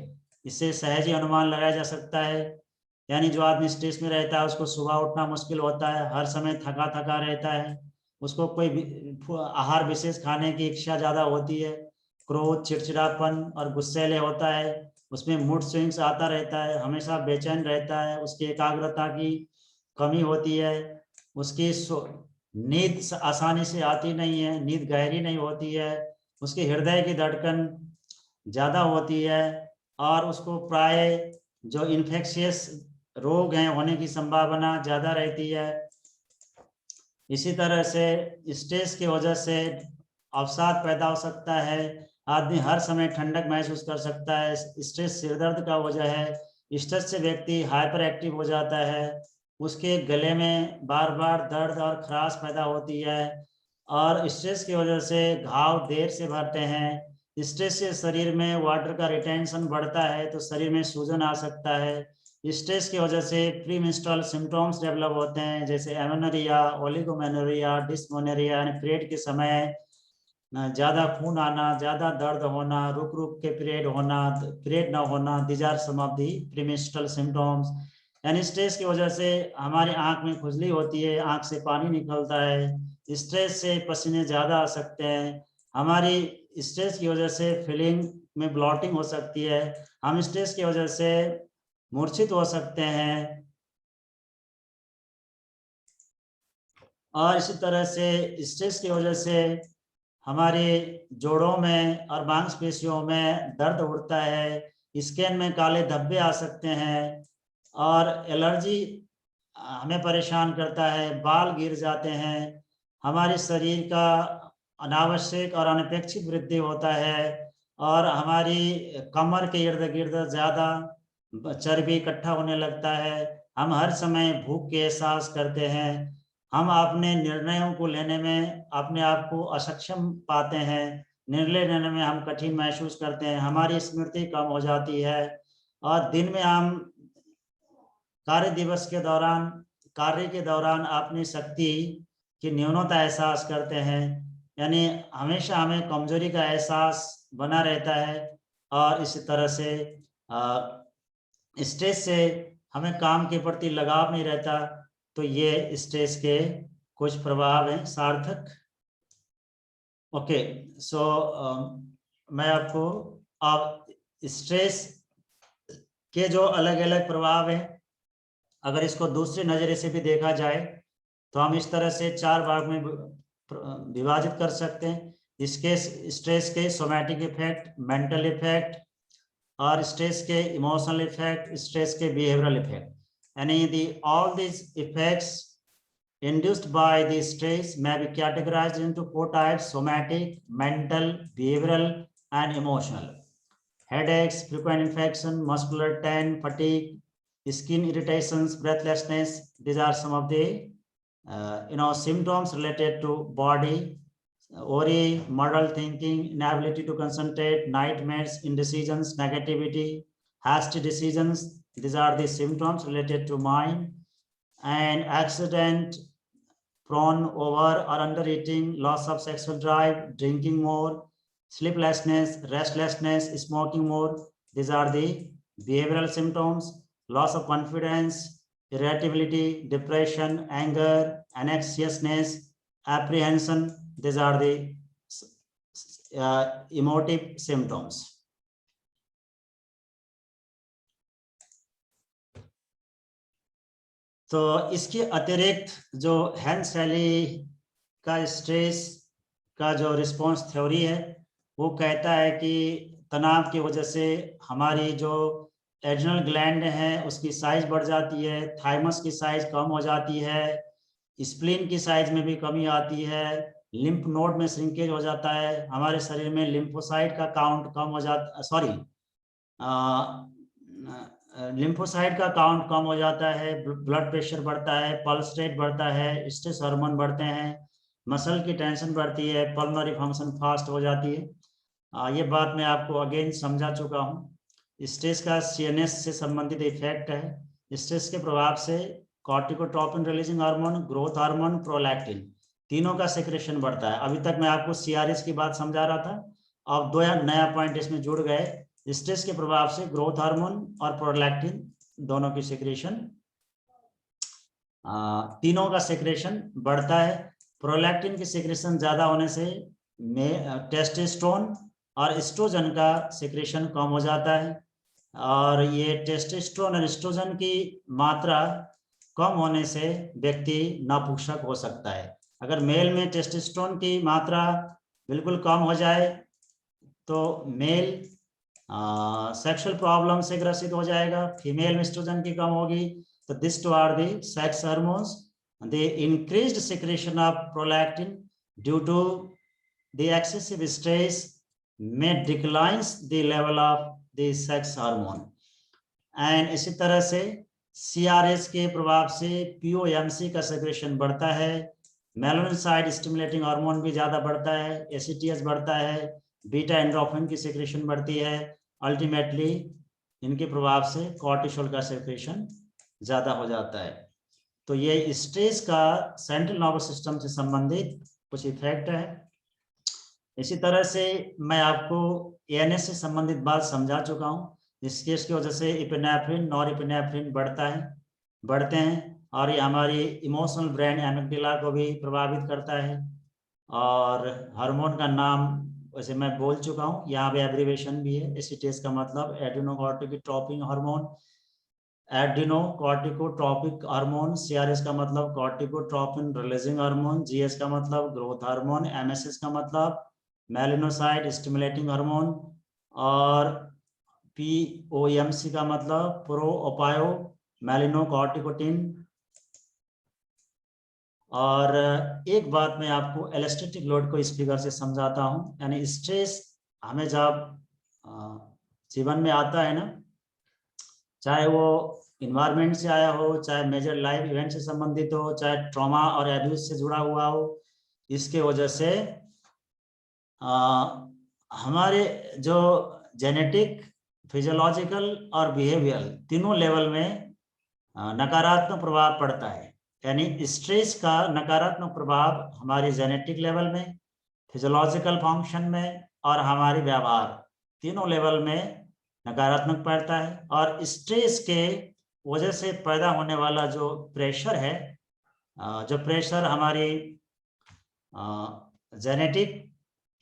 इससे सहज ही अनुमान लगाया जा सकता है। यानी जो आदमी स्ट्रेस में रहता है उसको सुबह उठना मुश्किल होता है, हर समय थका थका रहता है, उसको कोई आहार विशेष खाने की इच्छा ज्यादा होती है, क्रोध, चिड़चिड़ापन और गुस्सैले होता है, उसमें मूड स्विंग्स आता रहता है, हमेशा बेचैन रहता है, उसकी एकाग्रता की कमी होती है, उसकी नींद आसानी से आती नहीं है, नींद गहरी नहीं होती है, उसके हृदय की धड़कन ज्यादा होती है और उसको प्राय जो इन्फेक्शियस रोग हैं होने की संभावना ज्यादा रहती है। इसी तरह से स्ट्रेस की वजह से अवसाद पैदा हो सकता है, आदमी हर समय ठंडक महसूस कर सकता है, स्ट्रेस सिरदर्द का वजह है, स्ट्रेस से व्यक्ति हाइपर एक्टिव हो जाता है, उसके गले में बार बार दर्द और खराश पैदा होती है और स्ट्रेस की वजह से घाव देर से भरते हैं। स्ट्रेस से शरीर में वाटर का रिटेंशन बढ़ता है तो शरीर में सूजन आ सकता है। स्ट्रेस की वजह से प्री मेंस्ट्रुअल सिम्टम्स डेवलप होते हैं जैसे एमेनोरिया, ओलिगोमेनोरिया, डिस्मेनोरिया यानी पीरियड के समय ज्यादा खून आना, ज्यादा दर्द होना, रुक रुक के पीरियड होना, पीरियड ना होना, these are some of the premenstrual symptoms. यानी स्ट्रेस की वजह से हमारी आंख में खुजली होती है, आंख से पानी निकलता है, स्ट्रेस से पसीने ज्यादा आ सकते हैं, हमारी स्ट्रेस की वजह से फीलिंग में ब्लॉटिंग हो सकती है, हम स्ट्रेस की वजह से मूर्छित हो सकते हैं और इसी तरह से स्ट्रेस की वजह से हमारे जोड़ों में और मांसपेशियों में दर्द उठता है, स्किन में काले धब्बे आ सकते हैं और एलर्जी हमें परेशान करता है, बाल गिर जाते हैं, हमारे शरीर का अनावश्यक और अनपेक्षित वृद्धि होता है और हमारी कमर के इर्द गिर्द ज्यादा चर्बी इकट्ठा होने लगता है, हम हर समय भूख के एहसास करते हैं, हम अपने निर्णयों को लेने में अपने आप को असक्षम पाते हैं, निर्णय लेने में हम कठिन महसूस करते हैं, हमारी स्मृति कम हो जाती है और दिन में हम कार्य दिवस के दौरान, कार्य के दौरान अपनी शक्ति की न्यूनता एहसास करते हैं, यानी हमेशा हमें कमजोरी का एहसास बना रहता है और इसी तरह से स्ट्रेस से हमें काम के प्रति लगाव नहीं रहता। तो ये स्ट्रेस के कुछ प्रभाव हैं सार्थक। ओके, सो मैं आपको अब स्ट्रेस के जो अलग अलग प्रभाव हैं, अगर इसको दूसरे नजरिए से भी देखा जाए तो हम इस तरह से 4 भाग में विभाजित कर सकते हैं। इसके स्ट्रेस के सोमैटिक इफेक्ट, मेंटल इफेक्ट और स्ट्रेस के इमोशनल इफेक्ट, स्ट्रेस के बिहेवियरल इफेक्ट, यानी all these effects induced by the stress may be categorized into 4 types: somatic, mental, behavioral and emotional. Headaches, frequent infection, muscular pain, fatigue, skin irritations, breathlessness, these are some of the symptoms related to body. Worry, muddled thinking, inability to concentrate, nightmares, indecisions, negativity, hasty decisions, these are the symptoms related to mind. And accident, prone over or under eating, loss of sexual drive, drinking more, sleeplessness, restlessness, smoking more, these are the behavioral symptoms. Loss of confidence, irritability, depression, anger, anxiousness, apprehension, these are the emotive symptoms. तो इसके अतिरिक्त जो हेंसली का stress का जो response theory है वो कहता है कि तनाव की वजह से हमारी जो एड्रिनल ग्लैंड है उसकी साइज बढ़ जाती है, थाइमस की साइज कम हो जाती है, स्प्लीन की साइज में भी कमी आती है, लिम्फ नोड में श्रिंकेज हो जाता है, हमारे शरीर में लिम्फोसाइट का काउंट कम हो जाता, लिम्फोसाइट का काउंट कम हो जाता है, ब्लड प्रेशर बढ़ता है, पल्स रेट बढ़ता है, स्ट्रेस हार्मोन बढ़ते हैं, मसल की टेंशन बढ़ती है, पल्मोनरी फंक्शन फास्ट हो जाती है। ये बात मैं आपको अगेन समझा चुका हूँ। स्ट्रेस का सीएनएस से संबंधित इफेक्ट है। स्ट्रेस के प्रभाव से corticotropin releasing hormone, growth hormone, prolactin तीनों का सेक्रेशन बढ़ता है। अभी तक मैं आपको सीआरएस की बात समझा रहा था, अब 2 नया पॉइंट इसमें जुड़ गए। स्ट्रेस के प्रभाव से ग्रोथ हार्मोन और प्रोलैक्टिन दोनों की सेक्रेशन, तीनों का सेक्रेशन बढ़ता है। प्रोलैक्टिन की सिक्रेशन ज्यादा होने से टेस्टोस्टेरोन और एस्ट्रोजन का सिक्रेशन कम हो जाता है, और ये टेस्टोस्टेरोन और एस्ट्रोजन की मात्रा कम होने से व्यक्ति नपुंसक हो सकता है। अगर मेल में टेस्टोस्टेरोन की मात्रा बिल्कुल कम हो जाए तो मेल सेक्सुअल प्रॉब्लम से ग्रसित हो जाएगा। फीमेल में एस्ट्रोजन की कम होगी तो this two are the sex hormones, the increased secretion of prolactin due to the excessive stress may declines the level of the sex hormone। And इसी तरह से CRS के प्रभाव से POMC का सेक्रेशन बढ़ता है, मेलानोसाइट स्टिमुलेटिंग हार्मोन भी ज्यादा बढ़ता है, ACTH बढ़ता है, बीटा एंड्रोफिन की सेक्रेशन बढ़ती है, अल्टीमेटली इनके प्रभाव से कॉर्टिसोल का सेक्रेशन ज्यादा हो जाता है। तो ये स्ट्रेस का सेंट्रल नर्वस सिस्टम से संबंधित कुछ इफेक्ट है। इसी तरह से मैं आपको ANS से संबंधित बात समझा चुका हूँ, जिसकी वजह से इपिनेफ्रिन नॉरएपिनेफ्रिन बढ़ते हैं और ये हमारी इमोशनल ब्रेन एमिग्डाला को भी प्रभावित करता है। और हार्मोन का नाम वैसे मैं बोल चुका हूँ, यहाँ पे एब्रीवेशन भी है। ACTH का मतलब adrenocorticotropic hormone, adrenocorticotropic hormone. CRS का मतलब कॉर्टिकोट्रोपिन रिलीजिंग हार्मोन, GS का मतलब ग्रोथ हार्मोन, MSH का मतलब मेलानोसाइट स्टिमुलेटिंग हार्मोन, और POMC का मतलब प्रो ओपायो मेलिनोकॉर्टिकोटिन। और एक बात मैं आपको एलोस्टैटिक लोड को इस फिगर से समझाता हूं, यानी स्ट्रेस हमें जब जीवन में आता है ना, चाहे वो इन्वायरमेंट से आया हो, चाहे मेजर लाइफ इवेंट से संबंधित हो, चाहे ट्रॉमा और एब्यूज से जुड़ा हुआ हो, इसके वजह से हमारे जो जेनेटिक, फिजियोलॉजिकल और बिहेवियरल तीनों लेवल में नकारात्मक प्रभाव पड़ता है। यानी स्ट्रेस का नकारात्मक प्रभाव हमारे जेनेटिक लेवल में, फिजियोलॉजिकल फंक्शन में और हमारे व्यवहार तीनों लेवल में नकारात्मक पड़ता है। और स्ट्रेस के वजह से पैदा होने वाला जो प्रेशर है, जो प्रेशर हमारी जेनेटिक,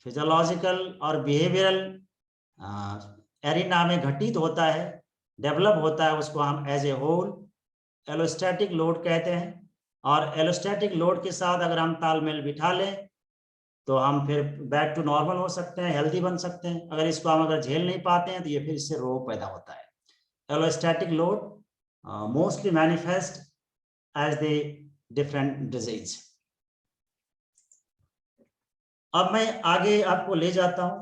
फिजियोलॉजिकल और बिहेवियरल एरिना में घटित होता है, डेवलप होता है, उसको हम एज ए होल एलोस्टैटिक लोड कहते हैं। और एलोस्टैटिक लोड के साथ अगर हम तालमेल बिठा लें तो हम फिर बैक टू नॉर्मल हो सकते हैं, हेल्दी बन सकते हैं। अगर इसको हम अगर झेल नहीं पाते हैं तो ये फिर इससे रोग पैदा होता है। Allostatic load mostly manifest as the different disease. अब मैं आगे आपको ले जाता हूं,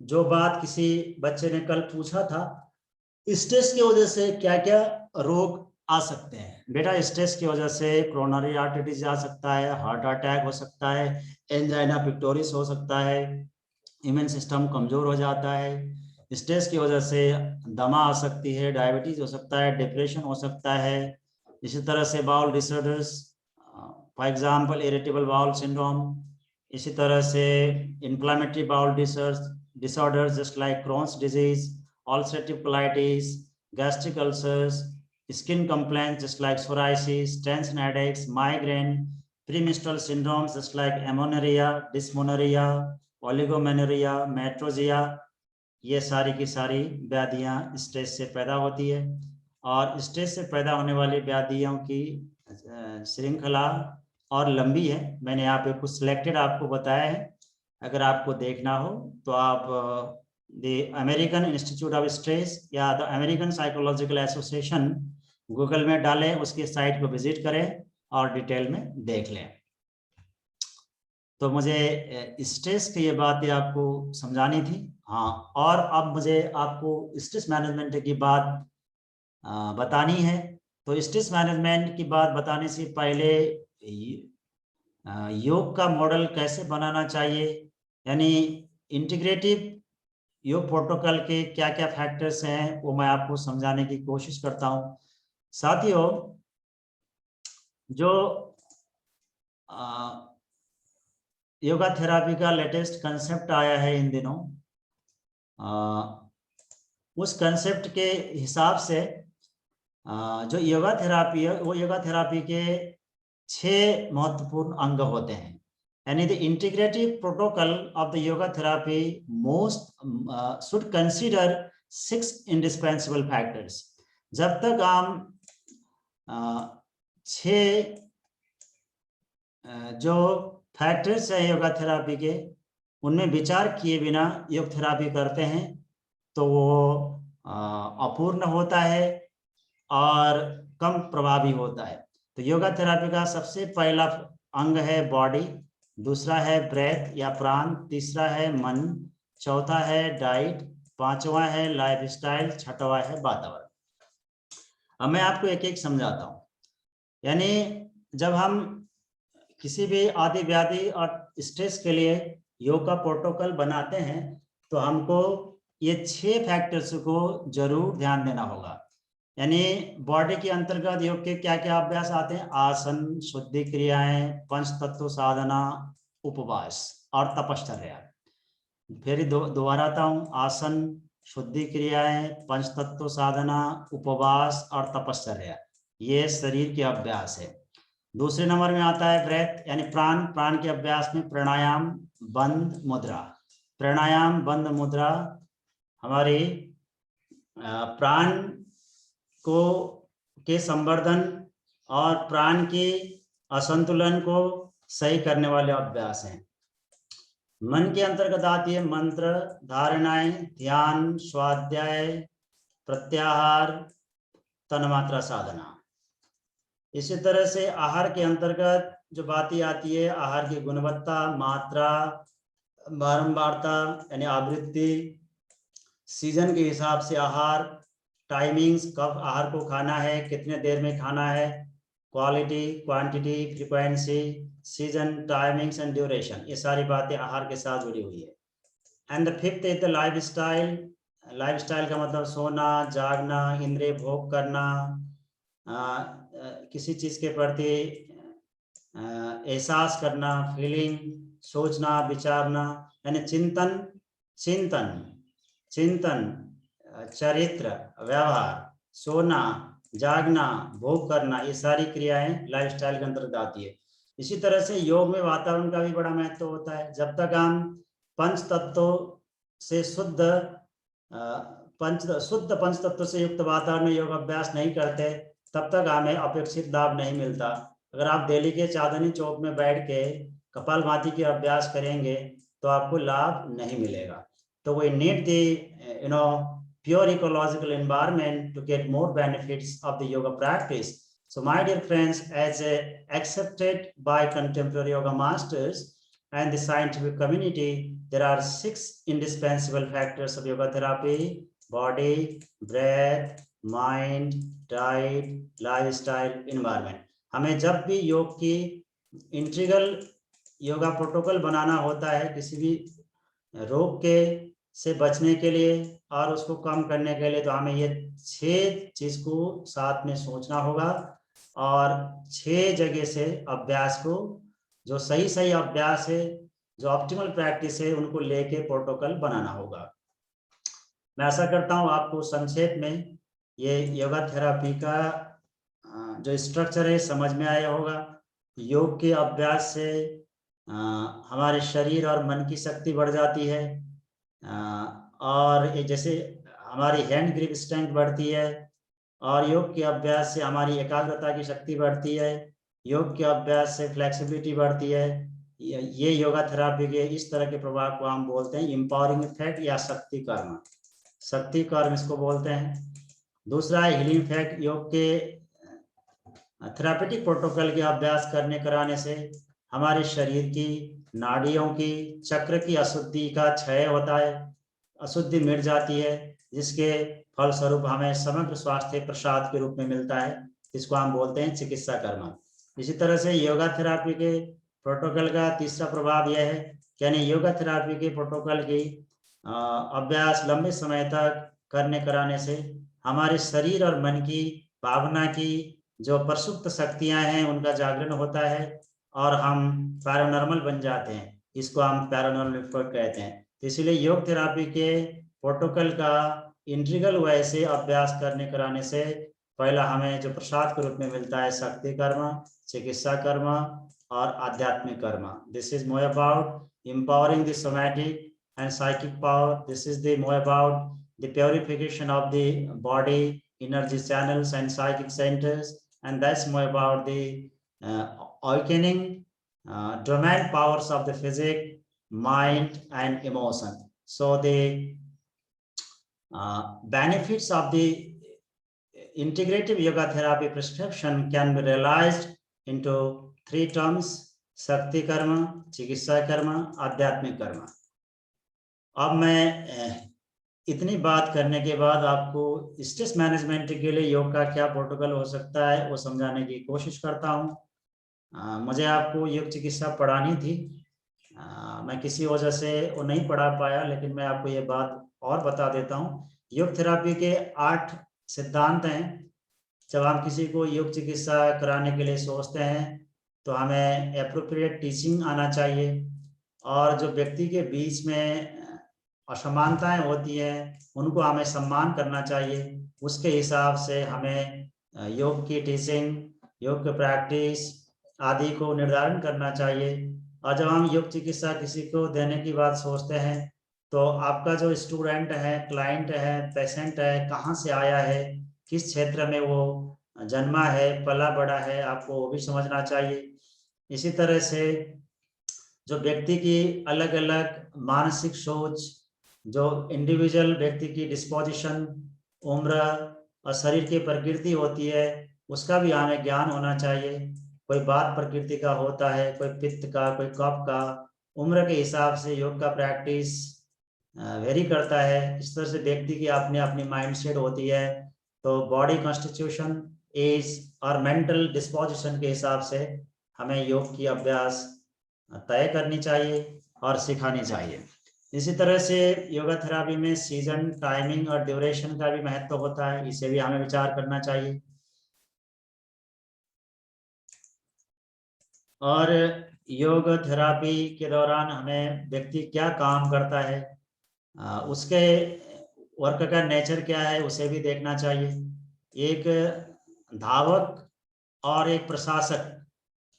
जो बात किसी बच्चे ने कल पूछा था, स्ट्रेस की वजह से क्या क्या रोग आ सकते हैं। बेटा, स्ट्रेस की वजह से कोरोनरी आर्टरीज आ सकता है, हार्ट अटैक हो सकता है, एंजाइना पिक्टोरिस हो सकता है, इम्यून सिस्टम कमजोर हो जाता है, स्ट्रेस की वजह से दमा आ सकती है, डायबिटीज हो सकता है, डिप्रेशन हो सकता है। इसी तरह से bowel disorders, for example irritable bowel syndrome. इसी तरह से inflammatory bowel disorders just like Crohn's disease, ulcerative colitis, gastric ulcers, skin complaints just like psoriasis, tension headaches, migraine, premenstrual syndromes just like amenorrhea, dysmenorrhea, oligomenorrhea, metrorrhea, ये सारी की सारी व्याधियां stress से पैदा होती है। और स्ट्रेस से पैदा होने वाली व्याधियों की श्रृंखला और लंबी है। मैंने यहाँ पे कुछ सिलेक्टेड आपको बताया है, अगर आपको देखना हो तो आप The American Institute of Stress या The American Psychological Association Google में डालें, उसकी साइट को विजिट करें और डिटेल में देख लें। तो मुझे स्ट्रेस की ये बातें आपको समझानी थी। हाँ, और अब मुझे आपको स्ट्रेस मैनेजमेंट की बात बतानी है। तो स्ट्रेस मैनेजमेंट की बात बताने से पहले योग का मॉडल कैसे बनाना चाहिए, यानी इंटीग्रेटिव योग प्रोटोकॉल के क्या क्या फैक्टर्स हैं, वो मैं आपको समझाने की कोशिश करता हूं। साथियों, जो योगा थेरापी का लेटेस्ट कंसेप्ट आया है इन दिनों, उस कंसेप्ट के हिसाब से जो योगा थेरापी है, वो योगा थेरापी के 6 महत्वपूर्ण अंग होते हैं, यानी the integrative protocol of the yoga therapy most should consider 6 indispensable factors. जब तक हम 6 जो फैक्टर्स है योगा थेरापी के, उनमें विचार किए बिना योग थेरापी करते हैं तो वो अपूर्ण होता है और कम प्रभावी होता है। तो योगा थेरापी का सबसे पहला अंग है बॉडी, दूसरा है ब्रेथ या प्राण, तीसरा है मन, चौथा है डाइट, पांचवा है लाइफस्टाइल, छठवां है वातावरण। अब मैं आपको एक एक समझाता हूँ। यानी जब हम किसी भी आदि व्याधि और स्ट्रेस के लिए योग का प्रोटोकॉल बनाते हैं तो हमको ये 6 फैक्टर्स को जरूर ध्यान देना होगा। यानी बॉडी के अंतर्गत योग के क्या क्या अभ्यास आते हैं? आसन, शुद्धि क्रियाएं, पंच तत्व साधना, उपवास और तपश्चर्या। फिर दोबारा आता हूँ, आसन, शुद्धि क्रियाएं, पंच तत्व साधना, उपवास और तपश्चर्या, ये शरीर के अभ्यास है। दूसरे नंबर में आता है ब्रेथ यानी प्राण। प्राण के अभ्यास में प्राणायाम, बंद मुद्रा। प्राणायाम, बंद मुद्रा हमारी प्राण को के संवर्धन और प्राण के असंतुलन को सही करने वाले अभ्यास हैं। मन के अंतर्गत आती है मंत्र, धारणाएं, ध्यान, स्वाध्याय, प्रत्याहार, तन्मात्रा साधना। इसी तरह से आहार के अंतर्गत जो बातें आती है, आहार की गुणवत्ता, मात्रा, बारंबारता यानी आवृत्ति, सीजन के हिसाब से आहार, टाइमिंग्स, कब आहार को खाना है, कितने देर में खाना है, quality, quantity, frequency, season, timings and duration, ये सारी बातें आहार के साथ जुड़ी हुई है। And the fifth is the lifestyle. Lifestyle का मतलब सोना, जागना, इंद्रिय भोग करना, किसी चीज के प्रति एहसास करना, फीलिंग, सोचना, विचारना, यानी चिंतन, चरित्र, व्यवहार, सोना, जागना, भोग करना, ये सारी क्रियाएं लाइफस्टाइल के अंतर्गत आती है। इसी तरह से योग में वातावरण का भी बड़ा महत्व होता है। जब तक हम पंच तत्वों से शुद्ध पंच तत्व से युक्त वातावरण में योग अभ्यास नहीं करते तब तक हमें अपेक्षित लाभ नहीं मिलता। अगर आप दिल्ली के चांदनी चौक में बैठ के कपालभाति के अभ्यास करेंगे तो आपको लाभ नहीं मिलेगा। तो we need the pure ecological environment to get more benefits of the yoga practice. So my dear friends, as accepted by contemporary yoga masters and the scientific community, there are 6 indispensable factors of yoga therapy: body, breath, mind, diet, lifestyle, environment. हमें जब भी योग की integral yoga protocol बनाना होता है किसी भी रोग के से बचने के लिए और उसको कम करने के लिए, तो हमें ये 6 चीज को साथ में सोचना होगा और 6 जगह से अभ्यास को, जो सही अभ्यास है, जो ऑप्टिमल प्रैक्टिस है, उनको लेके प्रोटोकॉल बनाना होगा। मैं आशा करता हूँ आपको संक्षेप में ये योगा थेरापी का जो स्ट्रक्चर है समझ में आया होगा। योग के अभ्यास से हमारे शरीर और मन की शक्ति बढ़ जाती है और ये जैसे हमारी हैंड ग्रिप स्ट्रेंथ बढ़ती है और योग के अभ्यास से हमारी एकाग्रता की शक्ति बढ़ती है। योग के अभ्यास से फ्लेक्सिबिलिटी बढ़ती है। ये योगा थेरापी के इस तरह के प्रभाव को हम बोलते हैं एम्पावरिंग इफेक्ट या शक्ति कर्म इसको बोलते हैं। दूसरा है हीलिंग इफेक्ट। योग के थेरापेटिक प्रोटोकॉल के अभ्यास कराने से हमारे शरीर की नाड़ियों की चक्र की अशुद्धि का क्षय होता है, अशुद्धि मिट जाती है, जिसके फलस्वरूप हमें समग्र स्वास्थ्य प्रसाद के रूप में मिलता है। इसको हम बोलते हैं चिकित्सा कर्म। इसी तरह से योगा थेरापी के प्रोटोकॉल का तीसरा प्रभाव यह है कि यानी योगा थेरापी के प्रोटोकॉल की अभ्यास लंबे समय तक कराने से हमारे शरीर और मन की भावना की जो प्रसुप्त शक्तियां हैं उनका जागरण होता है और हम पैरानॉर्मल बन जाते हैं। इसको हम पैरानॉर्मल इफेक्ट कहते हैं। तो इसलिए योग थेरापी के प्रोटोकॉल का इंटीग्रल वे से अभ्यास कराने से पहला हमें जो प्रसाद के रूप में मिलता है शक्ति कर्म, चिकित्सा कर्म और आध्यात्मिक कर्म। This is more about empowering the somatic and psychic power. This is the more about the purification of the body, energy channels and psychic centers, and that's more about the awakening domain powers of the physics, mind and emotion. So the benefits of the integrative yoga therapy prescription can be realized into 3 terms: शक्ति कर्म, चिकित्सा कर्म, आध्यात्मिक कर्म। अब मैं इतनी बात करने के बाद आपको स्ट्रेस मैनेजमेंट के लिए योग का क्या प्रोटोकॉल हो सकता है वो समझाने की कोशिश करता हूँ। मुझे आपको योग चिकित्सा पढ़ानी थी, मैं किसी वजह से वो नहीं पढ़ा पाया, लेकिन मैं आपको ये बात और बता देता हूँ। योग थेरापी के 8 सिद्धांत हैं। जब हम किसी को योग चिकित्सा कराने के लिए सोचते हैं तो हमें एप्रोप्रिएट टीचिंग आना चाहिए, और जो व्यक्ति के बीच में असमानताएं होती हैं उनको हमें सम्मान करना चाहिए। उसके हिसाब से हमें योग की टीचिंग, योग की प्रैक्टिस आदि को निर्धारण करना चाहिए। और जब हम योग चिकित्सा किसी को देने की बात सोचते हैं तो आपका जो स्टूडेंट है, क्लाइंट है, पेशेंट है, कहाँ से आया है, किस क्षेत्र में वो जन्मा है, पला बड़ा है, आपको वो भी समझना चाहिए। इसी तरह से जो व्यक्ति की अलग अलग मानसिक सोच, जो इंडिविजुअल व्यक्ति की डिस्पोजिशन, उम्र और शरीर की प्रकृति होती है, उसका भी हमें ज्ञान होना चाहिए। कोई बात प्रकृति का होता है, कोई पित्त का, कोई कफ का। उम्र के हिसाब से योग का प्रैक्टिस वेरी करता है। इस तरह से व्यक्ति की अपनी अपनी माइंडसेट होती है। तो बॉडी कॉन्स्टिट्यूशन, एज और मेंटल डिस्पोजिशन के हिसाब से हमें योग की अभ्यास तय करनी चाहिए और सिखानी चाहिए। इसी तरह से योगा थेरापी में सीजन, टाइमिंग और ड्यूरेशन का भी महत्व होता है, इसे भी हमें विचार करना चाहिए। और योग थेरापी के दौरान हमें व्यक्ति क्या काम करता है, उसके वर्क का नेचर क्या है, उसे भी देखना चाहिए। एक धावक और एक प्रशासक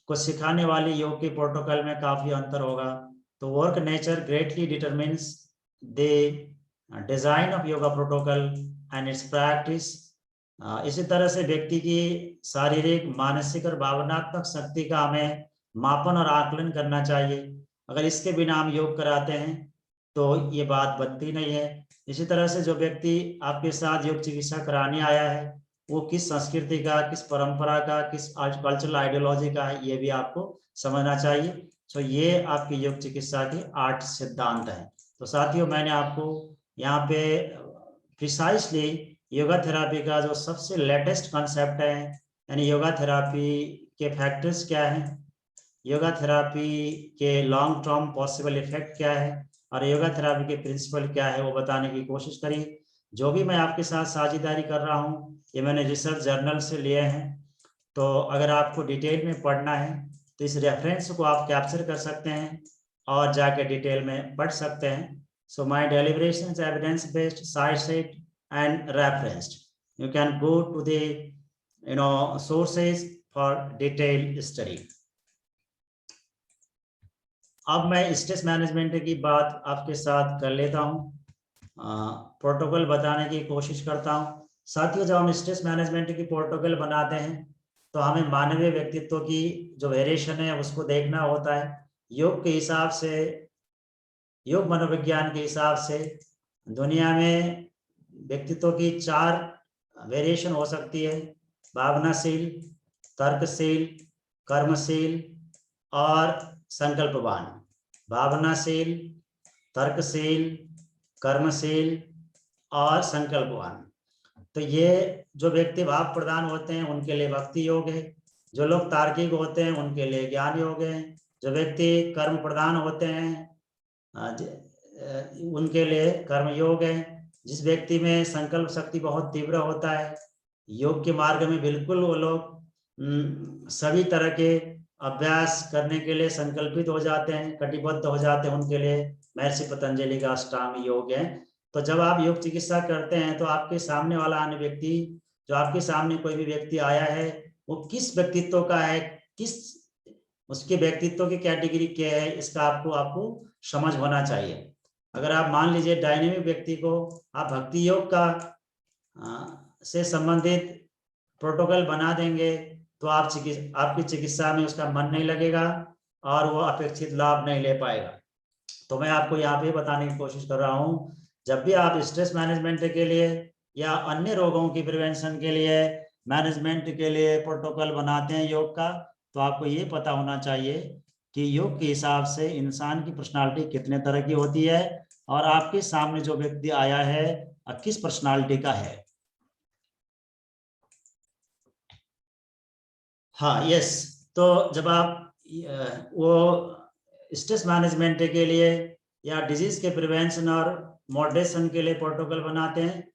को सिखाने वाली योग के प्रोटोकॉल में काफी अंतर होगा। तो work nature greatly determines the design of yoga protocol and it's practice. इसी तरह से व्यक्ति की शारीरिक, मानसिक और भावनात्मक शक्ति का हमें मापन और आकलन करना चाहिए। अगर इसके बिना हम योग कराते हैं तो ये बात बनती नहीं है। इसी तरह से जो व्यक्ति आपके साथ योग चिकित्सा कराने आया है वो किस संस्कृति का, किस परंपरा का, किस कल्चरल आइडियोलॉजी का है, ये भी आपको समझना चाहिए। तो ये आपकी योग चिकित्सा के 8 सिद्धांत हैं। तो साथियों, मैंने आपको यहाँ पे प्रिसाइसली योगा थेरापी का जो सबसे लेटेस्ट कॉन्सेप्ट है, यानी योगा थेरापी के फैक्टर्स क्या हैं, योगा थेरापी के लॉन्ग टर्म पॉसिबल इफेक्ट क्या है और योगा थेरापी के प्रिंसिपल क्या है, वो बताने की कोशिश करी। जो भी मैं आपके साथ साझेदारी कर रहा हूँ ये मैंने रिसर्च जर्नल से लिए हैं। तो अगर आपको डिटेल में पढ़ना है तो इस रेफरेंस को आप कैप्चर कर सकते हैं और जाके डिटेल में पढ़ सकते हैं। So my deliberation is evidence based, cited and referenced. You can go to the sources for detail study. अब मैं स्ट्रेस मैनेजमेंट की बात आपके साथ कर लेता हूँ, प्रोटोकॉल बताने की कोशिश करता हूँ। साथियों, जब हम स्ट्रेस मैनेजमेंट की प्रोटोकॉल बनाते हैं तो हमें मानवीय व्यक्तित्व की जो वेरिएशन है उसको देखना होता है। योग के हिसाब से, योग मनोविज्ञान के हिसाब से दुनिया में व्यक्तित्व की 4 वेरिएशन हो सकती है: भावनाशील, तर्कशील, कर्मशील और संकल्पवान। भावनाशील, तर्कशील, कर्मशील और संकल्पवान। तो ये जो व्यक्ति भाव प्रधान होते हैं उनके लिए भक्ति योग है। जो लोग तार्किक होते हैं उनके लिए ज्ञान योग है। जो व्यक्ति कर्म प्रधान होते हैं उनके लिए कर्म योग है। जिस व्यक्ति में संकल्प शक्ति बहुत तीव्र होता है, योग के मार्ग में बिल्कुल वो लोग सभी तरह के अभ्यास करने के लिए संकल्पित हो जाते हैं, कटिबद्ध हो जाते हैं, उनके लिए महर्षि पतंजलि का अष्टांग योग है। तो जब आप योग चिकित्सा करते हैं तो आपके सामने वाला अन्य व्यक्ति जो आपके सामने कोई भी व्यक्ति आया है वो किस व्यक्तित्व का है, किस उसके व्यक्तित्व की कैटेगरी क्या है, इसका आपको समझ होना चाहिए। अगर आप मान लीजिए डायनेमिक व्यक्ति को आप भक्ति योग का से संबंधित प्रोटोकॉल बना देंगे तो आपकी चिकित्सा में उसका मन नहीं लगेगा और वो अपेक्षित लाभ नहीं ले पाएगा। तो मैं आपको यहाँ पे बताने की कोशिश कर रहा हूँ, जब भी आप स्ट्रेस मैनेजमेंट के लिए या अन्य रोगों की प्रिवेंशन के लिए मैनेजमेंट के लिए प्रोटोकॉल बनाते हैं योग का, तो आपको ये पता होना चाहिए कि योग के हिसाब से इंसान की पर्सनालिटी कितने तरह की होती है और आपके सामने जो व्यक्ति आया है किस पर्सनालिटी का है। हाँ, यस। तो जब आप वो स्ट्रेस मैनेजमेंट के लिए या डिजीज के प्रिवेंशन और मॉडरेशन के लिए प्रोटोकॉल बनाते हैं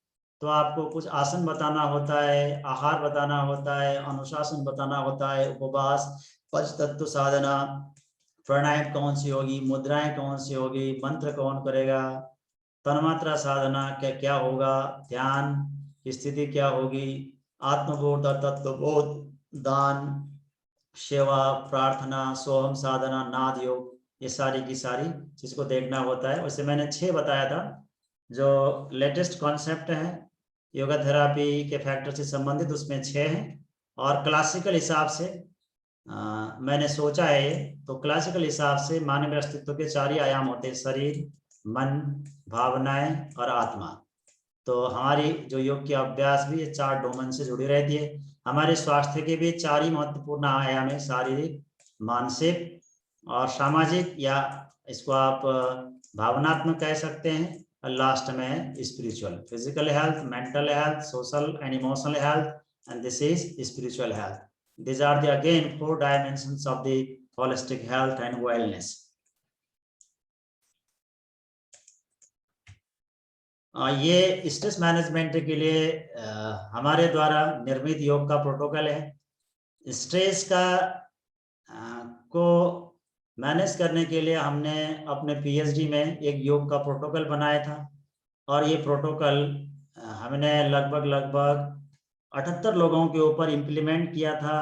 तो आपको कुछ आसन बताना होता है, आहार बताना होता है, अनुशासन बताना होता है, उपवास, पंच तत्व साधना, प्राणायाम कौन सी होगी, मुद्राएं कौन सी होगी, मंत्र कौन करेगा, तन्मात्रा साधना क्या क्या होगा, ध्यान की स्थिति क्या होगी, आत्मबोध और तत्वबोध, दान, सेवा, प्रार्थना, सोहम साधना, नाद योग, ये सारी की सारी चीज को देखना होता है। वैसे मैंने 6 बताया था जो लेटेस्ट कॉन्सेप्ट है योगा थेरापी के फैक्टर से संबंधित, उसमें 6 हैं। और क्लासिकल हिसाब से मैंने सोचा है, तो क्लासिकल हिसाब से मानवीय अस्तित्व के 4 ही आयाम होते हैं, शरीर, मन, भावनाएं और आत्मा। तो हमारी जो योग की अभ्यास भी ये 4 डोमेन से जुड़ी रहती है। हमारे स्वास्थ्य के भी 4 ही महत्वपूर्ण आयाम है, शारीरिक, मानसिक और सामाजिक, या इसको आप भावनात्मक कह सकते हैं, और लास्ट में spiritual, physical health, mental health, social and emotional health, and this is spiritual health. These are the again 4 dimensions of the holistic health and wellness. ये स्ट्रेस मैनेजमेंट के लिए हमारे द्वारा निर्मित योग का प्रोटोकॉल है। स्ट्रेस का को मैनेज करने के लिए हमने अपने पीएचडी में एक योग का प्रोटोकॉल बनाया था और ये प्रोटोकॉल हमने लगभग 78 लोगों के ऊपर इम्प्लीमेंट किया था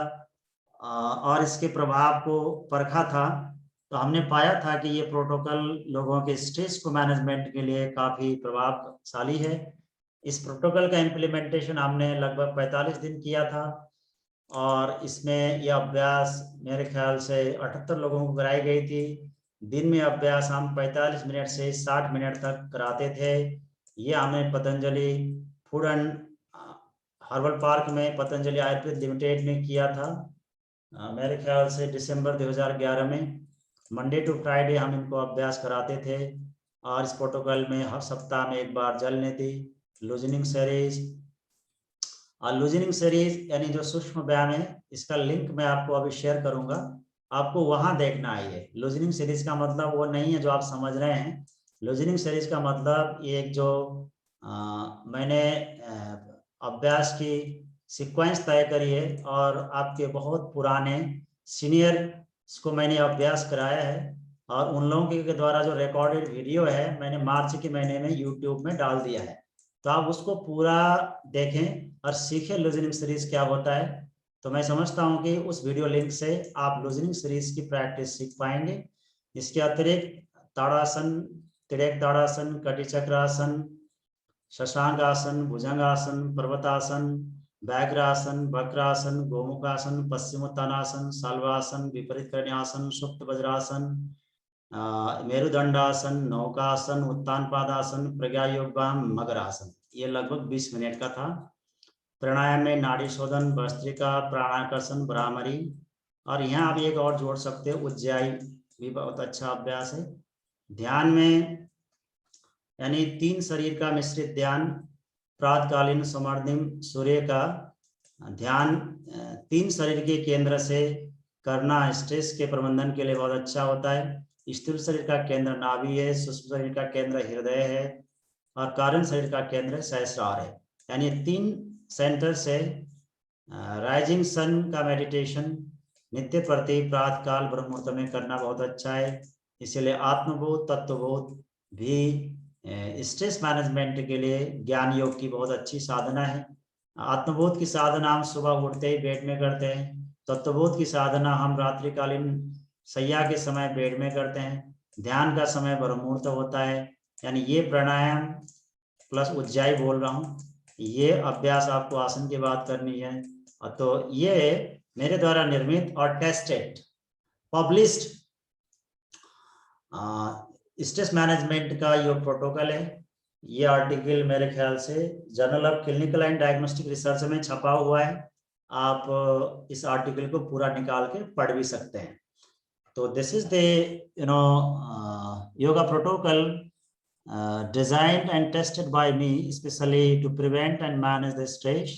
और इसके प्रभाव को परखा था। तो हमने पाया था कि ये प्रोटोकॉल लोगों के स्ट्रेस को मैनेजमेंट के लिए काफी प्रभावशाली है। इस प्रोटोकॉल का इम्प्लीमेंटेशन हमने लगभग 45 दिन किया था और इसमें यह अभ्यास मेरे ख्याल से 78 लोगों को कराई गई थी। दिन में अभ्यास हम 45 मिनट से 60 मिनट तक कराते थे। ये हमें Patanjali food and herbal park में पतंजलि आयुर्वेद लिमिटेड ने किया था, मेरे ख्याल से दिसंबर 2011 में। मंडे टू फ्राइडे हम इनको अभ्यास कराते थे और इस प्रोटोकॉल में हर सप्ताह में एक बार जल नीति, लूजनिंग सीरीज। और लूजनिंग सीरीज यानी जो सूक्ष्म व्यायाम है, इसका लिंक मैं आपको अभी शेयर करूंगा, आपको वहां देखना है। ये लूजनिंग सीरीज का मतलब वो नहीं है जो आप समझ रहे हैं। लूजनिंग सीरीज का मतलब ये एक जो मैंने अभ्यास की सीक्वेंस तय करी है और आपके बहुत पुराने सीनियर को मैंने अभ्यास कराया है और उन लोगों के द्वारा जो रिकॉर्डेड वीडियो है मैंने मार्च के महीने में यूट्यूब में डाल दिया है। तो आप उसको पूरा देखें और सीखें लूजनिंग सीरीज क्या होता है। तो मैं समझता हूं कि उस वीडियो लिंक से आप लूजनिंग सीरीज की प्रैक्टिस सीख पाएंगे। इसके अतिरिक्त ताड़ासन, तिरेक ताड़ासन, कटी चक्रासन, शशांकासन, भुजंगासन, पर्वतासन, व्याघ्रासन, वक्रासन, गोमुखासन, पश्चिमोत्तानासन, साल्वासन, विपरीत करण्यासन, सुप्त वज्रासन, मेरुदंडासन, नौकासन, उत्तान पादासन, प्रज्ञायोगवाम, मगरासन। ये लगभग 20 मिनट का था। प्राणायाम में नाड़ी शोधन, भस्त्रिका, प्राणाकर्षण, भ्रामरी, और यहाँ आप एक और जोड़ सकते हो उज्जाई, भी बहुत अच्छा अभ्यास है। ध्यान में यानी 3 शरीर का मिश्रित ध्यान, प्रातकालीन समर्दिम सूर्य का ध्यान 3 शरीर के केंद्र से करना स्ट्रेस के प्रबंधन के लिए बहुत अच्छा होता है। स्थूल शरीर का केंद्र नाभि है, सूक्ष्म शरीर का केंद्र हृदय है और कारण शरीर का केंद्र सहस्रार है। यानी 3 सेंटर से राइजिंग सन का मेडिटेशन नित्य प्रति प्रातःकाल ब्रह्म मुहूर्त में करना बहुत अच्छा है। इसलिए आत्मबोध, तत्वबोध भी स्ट्रेस मैनेजमेंट के लिए ज्ञान योग की बहुत अच्छी साधना है। आत्मबोध की साधना हम सुबह उठते ही बेड में करते हैं। तत्वबोध की साधना हम रात्रिकालीन सैया के समय बेड में करते हैं। ध्यान का समय ब्रह्ममुहूर्त होता है। यानी ये प्राणायाम प्लस उज्जाई बोल रहा हूँ, ये अभ्यास आपको आसन की बात करनी है। तो ये मेरे द्वारा निर्मित और टेस्टेड पब्लिश्ड स्ट्रेस मैनेजमेंट का ये प्रोटोकॉल है। ये आर्टिकल मेरे ख्याल से journal of clinical and diagnostic research में छपा हुआ है। आप इस आर्टिकल को पूरा निकाल के पढ़ भी सकते हैं। तो this is the yoga protocol designed and tested by me especially to prevent and manage the stress.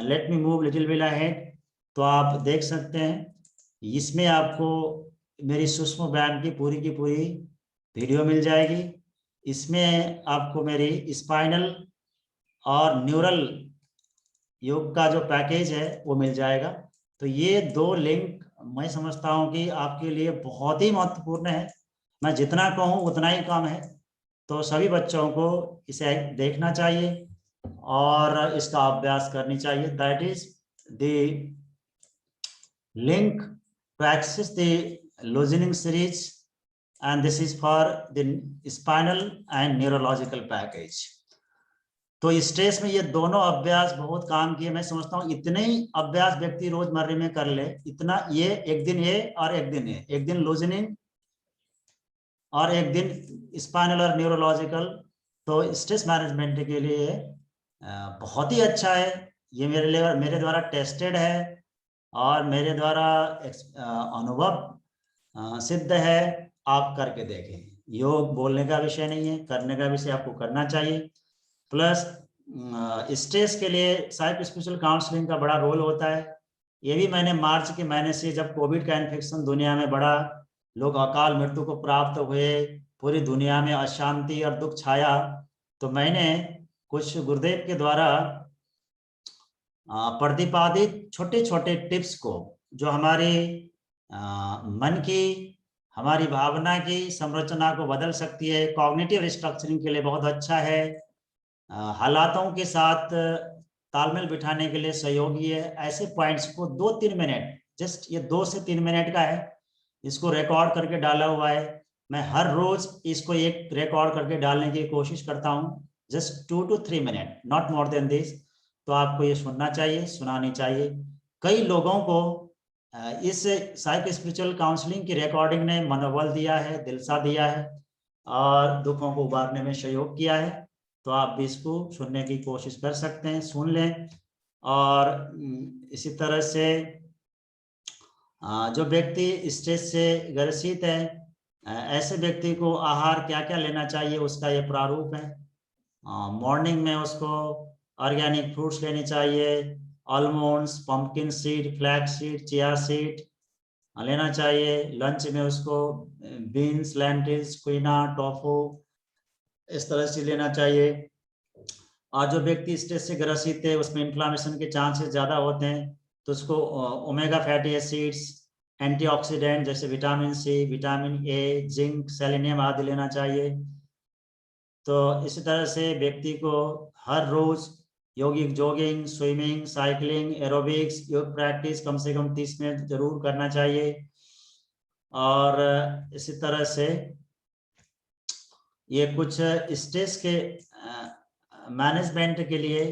Let me move little bit ahead. तो आप देख सकते हैं इसमें आपको मेरी सूक्ष्म व्यायाम की पूरी वीडियो मिल जाएगी। इसमें आपको मेरी स्पाइनल और न्यूरल योग का जो पैकेज है वो मिल जाएगा। तो ये 2 लिंक मैं समझता हूँ कि आपके लिए बहुत ही महत्वपूर्ण है। मैं जितना कहूँ उतना ही कम है। तो सभी बच्चों को इसे देखना चाहिए और इसका अभ्यास करनी चाहिए। That is the link to access the loosening series and this is for the spinal and neurological package. तो स्ट्रेस में ये दोनों अभ्यास बहुत काम किए। मैं समझता हूँ इतने ही अभ्यास व्यक्ति रोजमर्रे में कर ले, इतना ये एक दिन ये और एक दिन ये, एक दिन लूजनिंग और एक दिन स्पाइनल और न्यूरोलॉजिकल। तो स्ट्रेस मैनेजमेंट के लिए बहुत ही अच्छा है। ये मेरे द्वारा टेस्टेड है और मेरे द्वारा अनुभव सिद्ध है। आप करके देखें। योग बोलने का विषय नहीं है, करने का विषय, आपको करना चाहिए। प्लस स्ट्रेस के लिए साइको स्पिरिचुअल काउंसलिंग का बड़ा रोल होता है। ये भी मैंने मार्च के महीने से, जब कोविड का इन्फेक्शन दुनिया में बड़ा, लोग अकाल मृत्यु को प्राप्त हुए, पूरी दुनिया में अशांति और दुख छाया, तो मैंने कुछ गुरुदेव के द्वारा प्रतिपादित छोटे छोटे टिप्स को, जो हमारे मन की, हमारी भावना की संरचना को बदल सकती है, कॉग्निटिव रिस्ट्रक्चरिंग के लिए बहुत अच्छा है, हालातों के साथ तालमेल बिठाने के लिए सहयोगी है। ऐसे पॉइंट्स को 2-3 मिनट, जस्ट ये 2 से 3 मिनट का है, इसको रिकॉर्ड करके डाला हुआ है। मैं हर रोज इसको एक रिकॉर्ड करके डालने की कोशिश करता हूँ, just 2 to 3 minute, not more than this. तो आपको ये सुनना चाहिए, सुनानी चाहिए। कई लोगों को इस साइको स्पिरिचुअल काउंसलिंग की रिकॉर्डिंग ने मनोबल दिया है, दिलसा दिया है और दुखों को उबारने में सहयोग किया है। तो आप भी इसको सुनने की कोशिश कर सकते हैं, सुन लें। और इसी तरह से जो व्यक्ति स्ट्रेस से ग्रसित है, ऐसे व्यक्ति को आहार क्या क्या लेना चाहिए, उसका ये प्रारूप है। मॉर्निंग में उसको ऑर्गेनिक फ्रूट्स लेने चाहिए, almonds, pumpkin seed, flax seed, chia seed लेना चाहिए। लंच में उसको बीन्स, लेंटिल्स, क्विना, टोफू, इस तरह से लेना चाहिए। और जो व्यक्ति स्ट्रेस से ग्रसित है, उसमें इन्फ्लामेशन के चांसेस ज़्यादा होते हैं, तो उसको ओमेगा फैटी एसिड्स, एंटीऑक्सीडेंट जैसे vitamin C, vitamin A, zinc, selenium आदि लेना चाहिए। तो इसी तरह से व्यक्ति को हर रोज योगिक जॉगिंग, स्विमिंग, साइकिलिंग, एरोबिक्स, योग प्रैक्टिस कम से कम 30 मिनट जरूर करना चाहिए। और इसी तरह से ये कुछ स्ट्रेस के मैनेजमेंट के लिए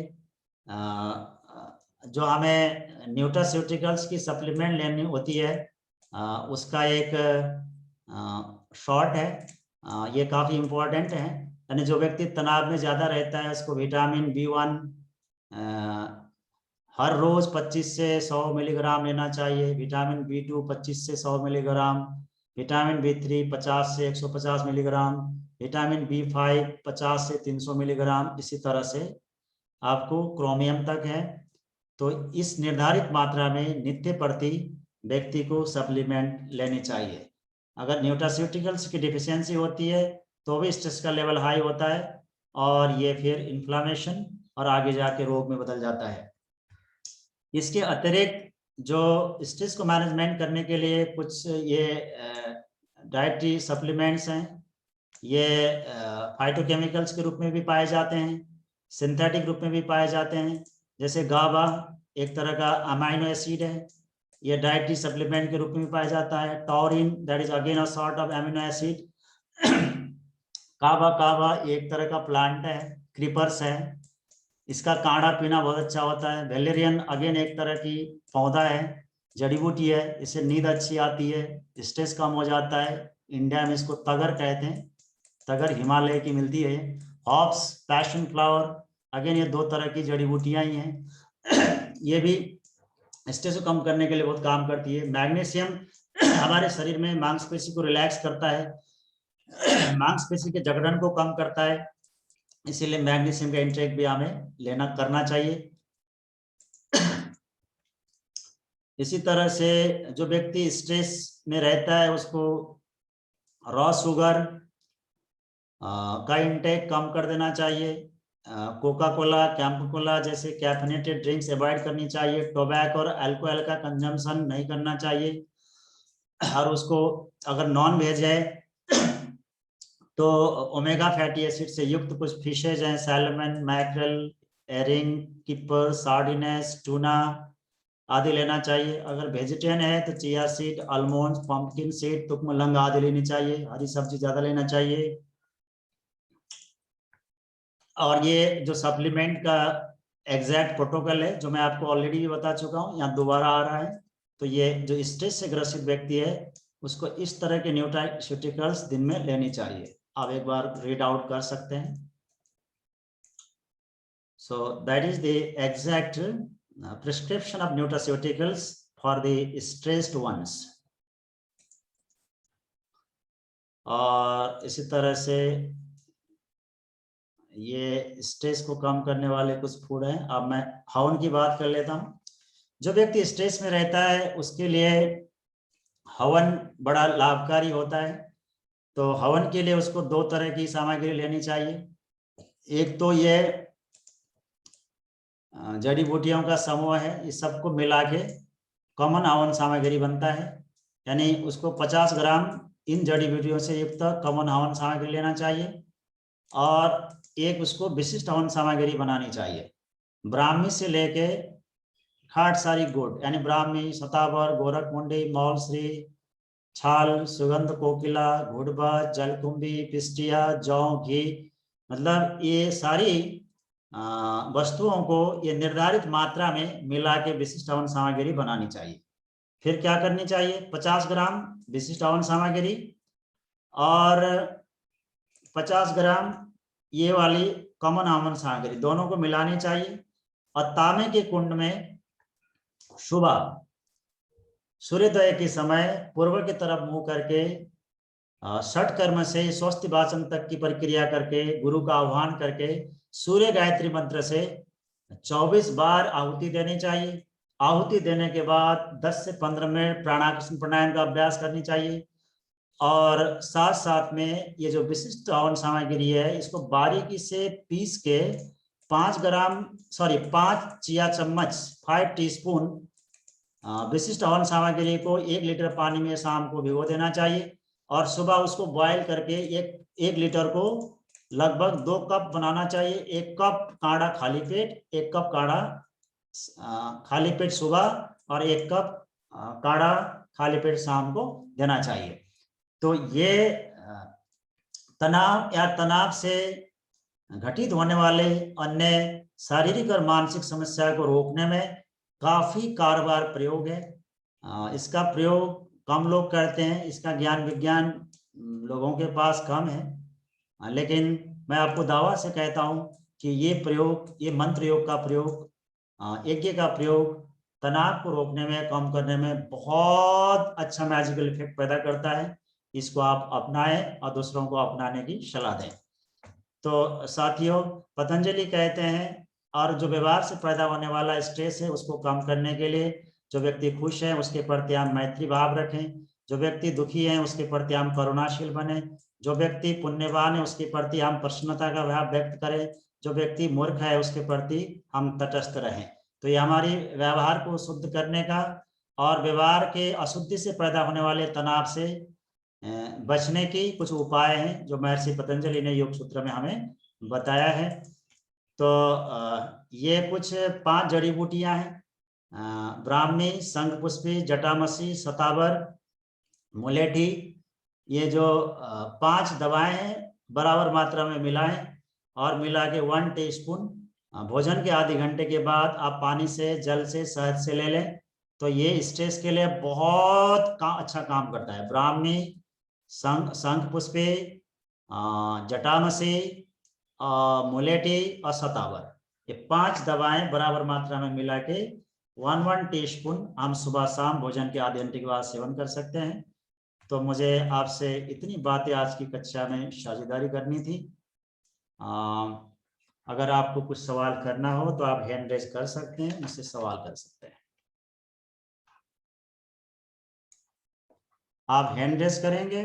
जो हमें न्यूट्रास्यूटिकल्स की सप्लीमेंट लेनी होती है, उसका एक शॉर्ट है। ये काफ़ी इम्पोर्टेंट है। यानी जो व्यक्ति तनाव में ज़्यादा रहता है, उसको विटामिन B1 हर रोज़ 25 से 100 मिलीग्राम लेना चाहिए, विटामिन B2 25 से 100 मिलीग्राम, विटामिन B3 50 से 150 मिलीग्राम, विटामिन B5 50 से 300 मिलीग्राम। इसी तरह से आपको क्रोमियम तक है। तो इस निर्धारित मात्रा में नित्य प्रति व्यक्ति को सप्लीमेंट लेनी चाहिए। अगर न्यूट्रास्यूटिकल्स की डिफिशियंसी होती है तो भी स्ट्रेस का लेवल हाई होता है और ये फिर इन्फ्लामेशन और आगे जाके रोग में बदल जाता है। इसके अतिरिक्त जो स्ट्रेस को मैनेजमेंट करने के लिए कुछ ये डाइटरी सप्लीमेंट्स हैं, ये फाइटोकेमिकल्स के रूप में भी पाए जाते हैं, सिंथेटिक रूप में भी पाए जाते हैं। जैसे गाबा एक तरह का अमाइनो एसिड है, ये डाइटरी सप्लीमेंट के रूप में पाया जाता है। Taurine that is again a sort of amino acid. काबा काबा एक तरह का प्लांट है, क्रीपर्स है, इसका काढ़ा पीना बहुत अच्छा होता है। वेलेरियन अगेन एक तरह की पौधा है, जड़ी बूटी है, इससे नींद अच्छी आती है, स्ट्रेस कम हो जाता है। इंडिया में इसको तगर कहते हैं, तगर हिमालय की मिलती है। हॉप्स, पैशन फ्लावर, अगेन ये 2 तरह की जड़ी बूटियां ही हैं। ये भी स्ट्रेस को कम करने के लिए बहुत काम करती है। मैग्नीशियम हमारे शरीर में मांसपेशी को रिलैक्स करता है, मांसपेशी के जकड़न को कम करता है, इसीलिए मैग्नीशियम का इंटेक भी हमें लेना करना चाहिए। इसी तरह से जो व्यक्ति स्ट्रेस में रहता है उसको रॉ शुगर का इंटेक कम कर देना चाहिए। कोका कोला, कैंप कोला जैसे कैफिनेटेड ड्रिंक्स अवॉइड करनी चाहिए। टोबैको और अल्कोहल का कंजम्पशन नहीं करना चाहिए। और उसको अगर नॉन वेज है तो ओमेगा फैटी एसिड से युक्त कुछ फिशेज हैं, salmon, mackerel, herring, kipper, sardines, tuna आदि लेना चाहिए। अगर वेजिटेरियन है तो chia seed, almond, pumpkin seed, तुकमलंग आदि लेनी चाहिए। हरी सब्जी ज्यादा लेना चाहिए। और ये जो सप्लीमेंट का एग्जैक्ट प्रोटोकॉल है जो मैं आपको ऑलरेडी भी बता चुका हूँ, यहाँ दोबारा आ रहा है। तो ये जो स्ट्रेस से ग्रसित व्यक्ति है उसको इस तरह के न्यूट्रास्यूटिकल्स दिन में लेनी चाहिए। आप एक बार रीड आउट कर सकते हैं। So that is the exact prescription of nutraceuticals for the stressed ones। और इसी तरह से ये स्ट्रेस को कम करने वाले कुछ फूड हैं। अब मैं हवन की बात कर लेता हूँ। जो व्यक्ति स्ट्रेस में रहता है उसके लिए हवन बड़ा लाभकारी होता है। तो हवन के लिए उसको 2 तरह की सामग्री लेनी चाहिए। एक तो ये जड़ी बूटियों का समूह है, इस सबको मिला के कॉमन हवन सामग्री बनता है। यानी उसको 50 ग्राम इन जड़ी बूटियों से युक्त कॉमन हवन सामग्री लेना चाहिए और एक उसको विशिष्ट हवन सामग्री बनानी चाहिए। ब्राह्मी से लेके खाटसारी गुड़ यानी ब्राह्मी, शतावर, गोरखमुंडी, मौलश्री, छाल, सुगंध कोकिला, घुड़बा, जलकुंभी, पिस्टिया, जौ, घी, मतलब ये सारी वस्तुओं को ये निर्धारित मात्रा में मिला के विशिष्ट हवन सामग्री बनानी चाहिए। फिर क्या करनी चाहिए, 50 ग्राम विशिष्ट हवन सामग्री और 50 ग्राम ये वाली कॉमन हवन सामग्री दोनों को मिलानी चाहिए और तांबे के कुंड में सुबह सूर्योदय के समय पूर्व की तरफ मुंह करके षट कर्म से स्वस्थ वाचन तक की प्रक्रिया करके गुरु का आह्वान करके सूर्य गायत्री मंत्र से 24 बार आहुति देनी चाहिए। आहुति देने के बाद 10 से 15 मिनट प्राणायाम का अभ्यास करनी चाहिए और साथ साथ में ये जो विशिष्ट हवन सामग्री है इसको बारीकी से पीस के 5 चिया चम्मच 5 टीस्पून विशिष्ट हवन सामग्री को 1 लीटर पानी में शाम को भिगो देना चाहिए और सुबह उसको बॉयल करके 1 लीटर को लगभग 2 कप बनाना चाहिए। 1 कप काढ़ा खाली पेट, 1 कप काढ़ा खाली पेट सुबह और 1 कप काढ़ा खाली पेट शाम को देना चाहिए। तो ये तनाव या तनाव से घटित होने वाले अन्य शारीरिक और मानसिक समस्या को रोकने में काफी कारगर प्रयोग है। इसका प्रयोग कम लोग करते हैं, इसका ज्ञान विज्ञान लोगों के पास कम है, लेकिन मैं आपको दावा से कहता हूं कि ये मंत्र योग का प्रयोग, यज्ञ का प्रयोग तनाव को रोकने में, कम करने में बहुत अच्छा मैजिकल इफेक्ट पैदा करता है। इसको आप अपनाएं और दूसरों को अपनाने की सलाह दें। तो साथियों, पतंजलि कहते हैं और जो व्यवहार से पैदा होने वाला स्ट्रेस है उसको कम करने के लिए जो व्यक्ति खुश है उसके प्रति हम मैत्री भाव रखें, जो व्यक्ति दुखी है उसके प्रति हम करुणाशील बने, जो व्यक्ति पुण्यवान है उसके प्रति हम प्रसन्नता का भाव व्यक्त करें, जो व्यक्ति मूर्ख है उसके प्रति हम तटस्थ रहें। तो ये हमारी व्यवहार को शुद्ध करने का और व्यवहार के अशुद्धि से पैदा होने वाले तनाव से बचने की कुछ उपाय हैं जो महर्षि पतंजलि ने योग सूत्र में हमें बताया है। तो ये कुछ 5 जड़ी बूटियां हैं, ब्राह्मी, शंखपुष्पी, जटामसी, शतावर, मुलेठी। ये जो 5 दवाएं हैं बराबर मात्रा में मिलाएं और मिला के 1 टीस्पून भोजन के आधे घंटे के बाद आप पानी से, जल से, शहद से ले लें। तो ये स्ट्रेस के लिए बहुत अच्छा काम करता है। ब्राह्मी, शंखपुष्पी, जटामसी, मुलेठी और शतावर, ये 5 दवाएं बराबर मात्रा में मिला के 1 टीस्पून हम सुबह शाम भोजन के आधे घंटे के बाद सेवन कर सकते हैं। तो मुझे आपसे इतनी बातें आज की कक्षा में साझेदारी करनी थी। अगर आपको कुछ सवाल करना हो तो आप हैंड रेज कर सकते हैं, मुझसे सवाल कर सकते हैं। आप हैंड रेज करेंगे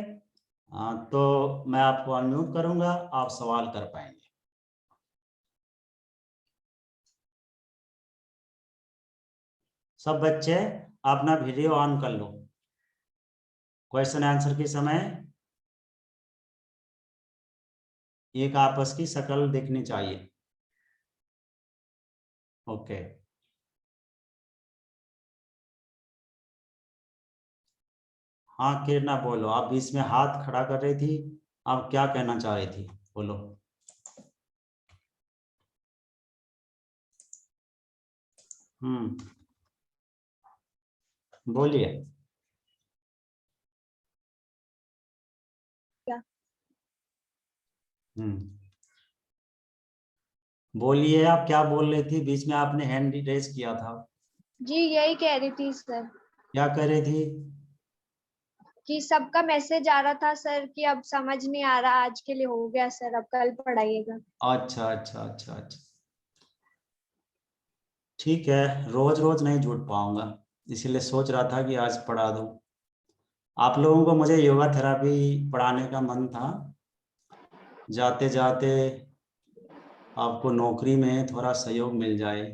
तो मैं आपको अनम्यूट करूंगा, आप सवाल कर पाएंगे। सब बच्चे अपना वीडियो ऑन कर लो। क्वेश्चन आंसर के समय एक आपस की शक्ल दिखनी चाहिए। ओके। हाँ किरणा बोलो, आप बीच में हाथ खड़ा कर रही थी, आप क्या कहना चाह रही थी, बोलो। बोलिए। क्या? बोलिए, आप क्या बोल रही थी, बीच में आपने हैंड रेज किया था। जी यही कह रही थी सर क्या कह रही थी? कि सबका मैसेज आ रहा था सर कि अब समझ नहीं आ रहा, आज के लिए हो गया सर, अब कल पढ़ाइएगा। अच्छा अच्छा अच्छा अच्छा, ठीक है। रोज रोज नहीं जुड़ पाऊंगा, इसीलिए सोच रहा था कि आज पढ़ा दूं। आप लोगों को मुझे योगा थेरापी पढ़ाने का मन था। जाते जाते आपको नौकरी में थोड़ा सहयोग मिल जाए,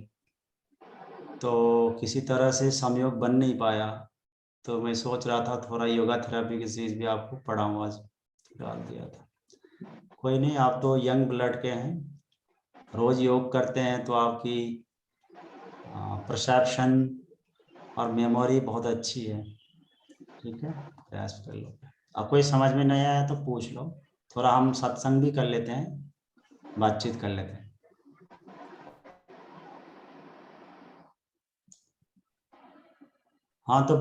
तो किसी तरह से संयोग बन नहीं पाया। तो मैं सोच रहा था थोड़ा योगा थेरापी की चीज़ भी आपको पढ़ाऊँ, आज डाल दिया था। कोई नहीं, आप तो यंग ब्लड के हैं, रोज योग करते हैं तो आपकी परसेप्शन और मेमोरी बहुत अच्छी है। ठीक है, प्रयास कर लो। अब कोई समझ में नहीं आया तो पूछ लो, थोड़ा हम सत्संग भी कर लेते हैं, बातचीत कर लेते हैं। हाँ तो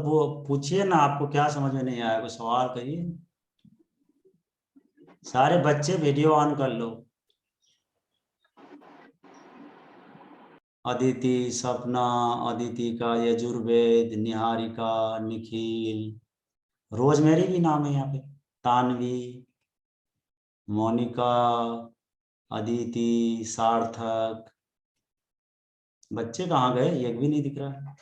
पूछिए ना, आपको क्या समझ में नहीं आया, कोई सवाल करिए। सारे बच्चे वीडियो ऑन कर लो। अदिति, सपना, अदिति का यजुर्वेद, निहारिका, निखिल, रोजमेरी भी नाम है यहाँ पे, तानवी, मोनिका, अदिति, सार्थक। बच्चे कहाँ गए, एक भी नहीं दिख रहा।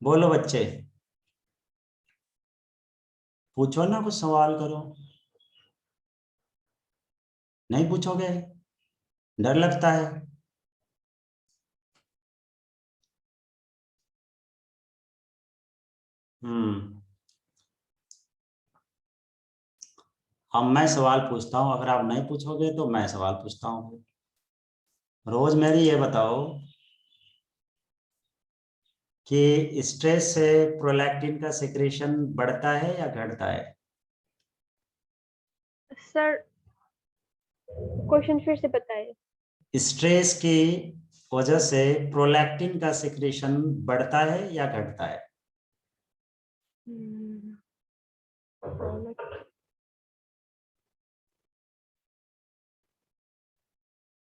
बोलो बच्चे, पूछो ना, कुछ सवाल करो। नहीं पूछोगे, डर लगता है। अब मैं सवाल पूछता हूँ, अगर आप नहीं पूछोगे तो मैं सवाल पूछता हूँ। रोज मेरी ये बताओ कि स्ट्रेस से प्रोलैक्टिन का सिक्रेशन बढ़ता है या घटता है? सर क्वेश्चन फिर से बताइए। स्ट्रेस की वजह से प्रोलैक्टिन का सिक्रेशन बढ़ता है या घटता है?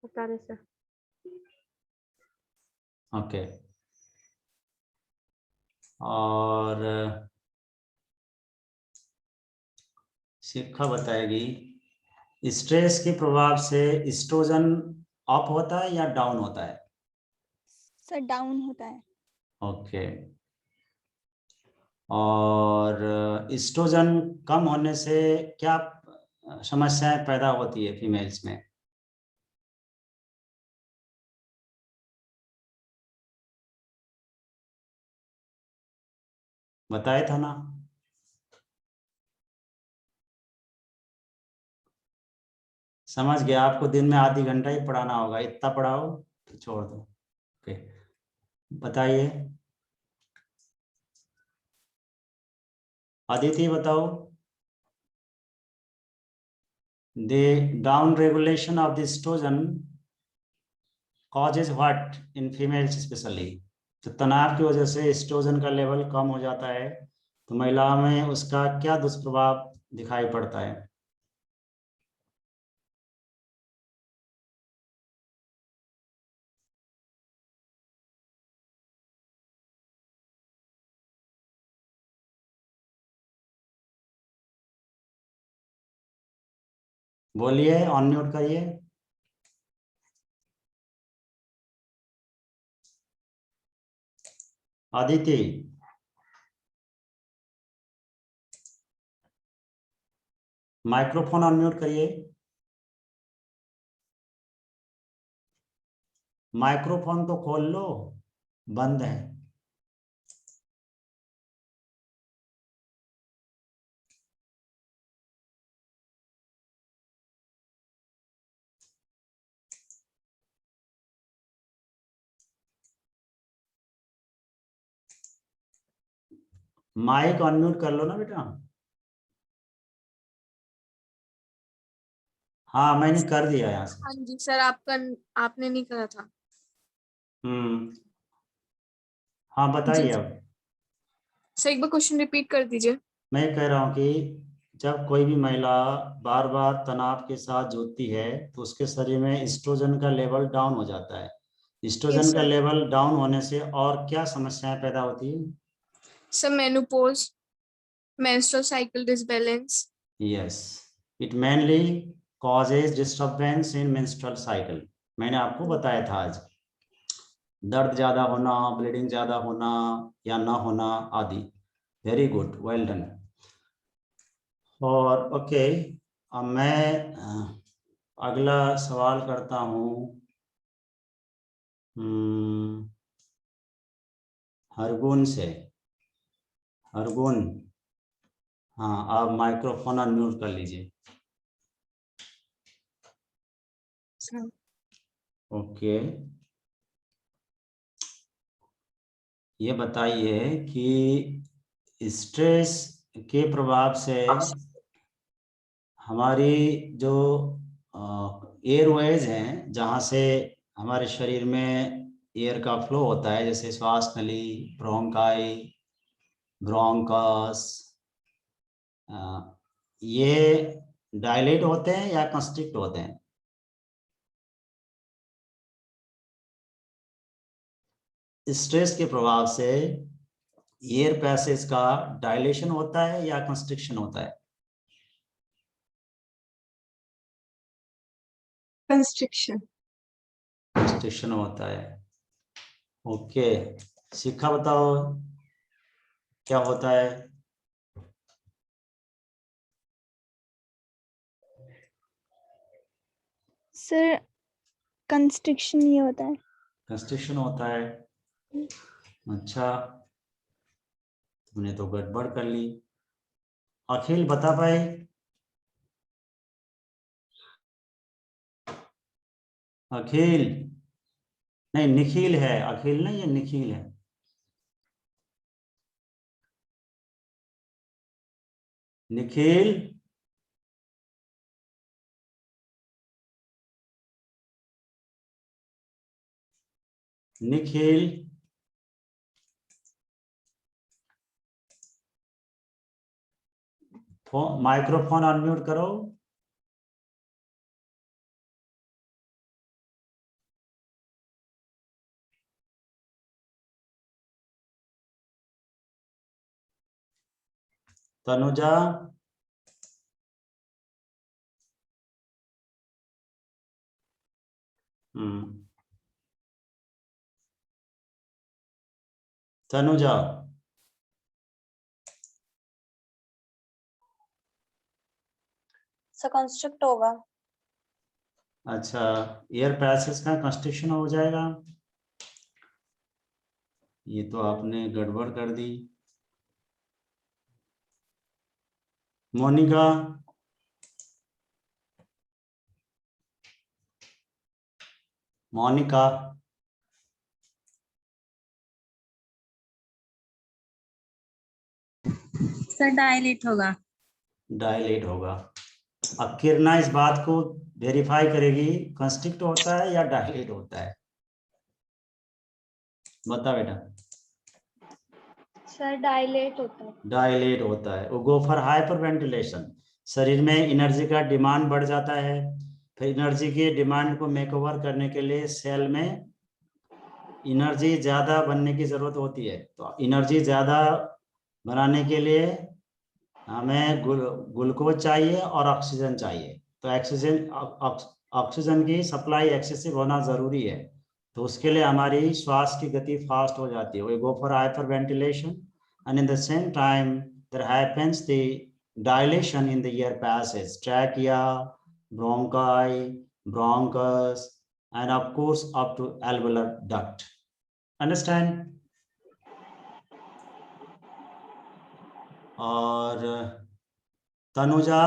बता रहे सर। ओके। और शिक्षा बताएगी, स्ट्रेस के प्रभाव से एस्ट्रोजन अप होता है या डाउन होता है? सर डाउन होता है। ओके। और एस्ट्रोजन कम होने से क्या समस्याएं पैदा होती है फीमेल्स में? बताया था ना। समझ गया, आपको दिन में आधी घंटा ही पढ़ाना होगा, इतना पढ़ाओ तो छोड़ दो। ओके, बताइए अदिति, बताओ। The down regulation of the estrogen causes what in females especially? तो तनाव की वजह से एस्ट्रोजन का लेवल कम हो जाता है, तो महिलाओं में उसका क्या दुष्प्रभाव दिखाई पड़ता है? बोलिए, अनम्यूट करिए। अदिति, माइक्रोफोन अनम्यूट करिए। माइक्रोफोन तो खोल लो, बंद है। माइक अनम्यूट कर लो ना बेटा। हाँ, मैंने कर दिया यहाँ से। हाँ जी सर, आपने नहीं करा था। हाँ, बताइए जी अब। सर, एक बार क्वेश्चन रिपीट कर दीजिए। मैं कह रहा हूँ कि जब कोई भी महिला बार बार तनाव के साथ जूझती है तो उसके शरीर में एस्ट्रोजन का लेवल डाउन हो जाता है। एस्ट्रोजन का सर। लेवल डाउन होने से और क्या समस्याएं पैदा होती है? Sir, menopause, menstrual cycle disbalance. Yes, it mainly causes disturbance in menstrual cycle. मैंने आपको बताया था आज, दर्द ज्यादा होना, ब्लीडिंग ज्यादा होना या ना होना आदि। Very good, well done. और ओके, अब मैं अगला सवाल करता हूँ। हरगुन से। हरगुन, हाँ, आप माइक्रोफोन अनम्यूट कर लीजिए। ओके, ये बताइए कि स्ट्रेस के प्रभाव से हमारी जो एयरवेज हैं, जहाँ से हमारे शरीर में एयर का फ्लो होता है, जैसे श्वास नली, ब्रोंकाई, ब्रोंकस, ये डायलेट होते हैं या कंस्ट्रिक्ट होते हैं? स्ट्रेस के प्रभाव से एयर पैसेज का डायलेशन होता है या कंस्ट्रिक्शन होता है? कंस्ट्रिक्शन। कंस्ट्रिक्शन होता है। ओके, शिखा बताओ क्या होता है? सर कंस्ट्रिक्शन ये होता है। कंस्ट्रिक्शन होता है। अच्छा, तुमने तो गड़बड़ कर ली। अखिल बता पाए? अखिल नहीं, निखिल है, अखिल नहीं, ये निखिल है। निखिल, निखिल, माइक्रोफोन अनम्यूट करो। तनुजा, तनुजा, सर कंस्ट्रक्ट होगा। अच्छा, एयर पैसेज का कंस्ट्रक्शन हो जाएगा। ये तो आपने गड़बड़ कर दी। मोनिका, मोनिका, सर डायलेट होगा। डायलेट होगा। अब किरणा इस बात को वेरीफाई करेगी, कंस्ट्रिक्ट होता है या डायलेट होता है, बता बेटा। सर डायलेट होता है। डायलेट होता है। वो गो फॉर हाइपर वेंटिलेशन, शरीर में एनर्जी का डिमांड बढ़ जाता है, फिर एनर्जी की डिमांड को मेकओवर करने के लिए सेल में एनर्जी ज्यादा बनने की जरूरत होती है। तो एनर्जी ज्यादा बनाने के लिए हमें ग्लूकोज चाहिए और ऑक्सीजन चाहिए। तो ऑक्सीजन की सप्लाई एक्सेसिव होना जरूरी है, तो उसके लिए हमारी श्वास की गति फास्ट हो जाती है। We go for hyperventilation and in the same time there happens the dilation in the air passage, trachea, bronchi, bronchus and of course up to alveolar duct. Understand? और तनुजा,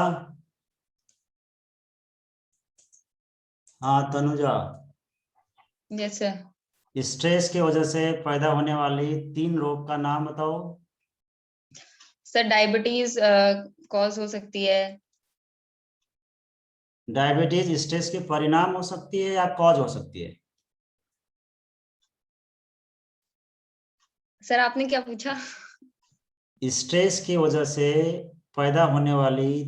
हाँ तनुजा, यस सर। स्ट्रेस की वजह से पैदा होने वाली 3 रोग का नाम बताओ। सर डायबिटीज कॉज हो सकती है। डायबिटीज स्ट्रेस के परिणाम हो सकती है या कॉज हो सकती है? सर आपने क्या पूछा? स्ट्रेस की वजह से पैदा होने वाली,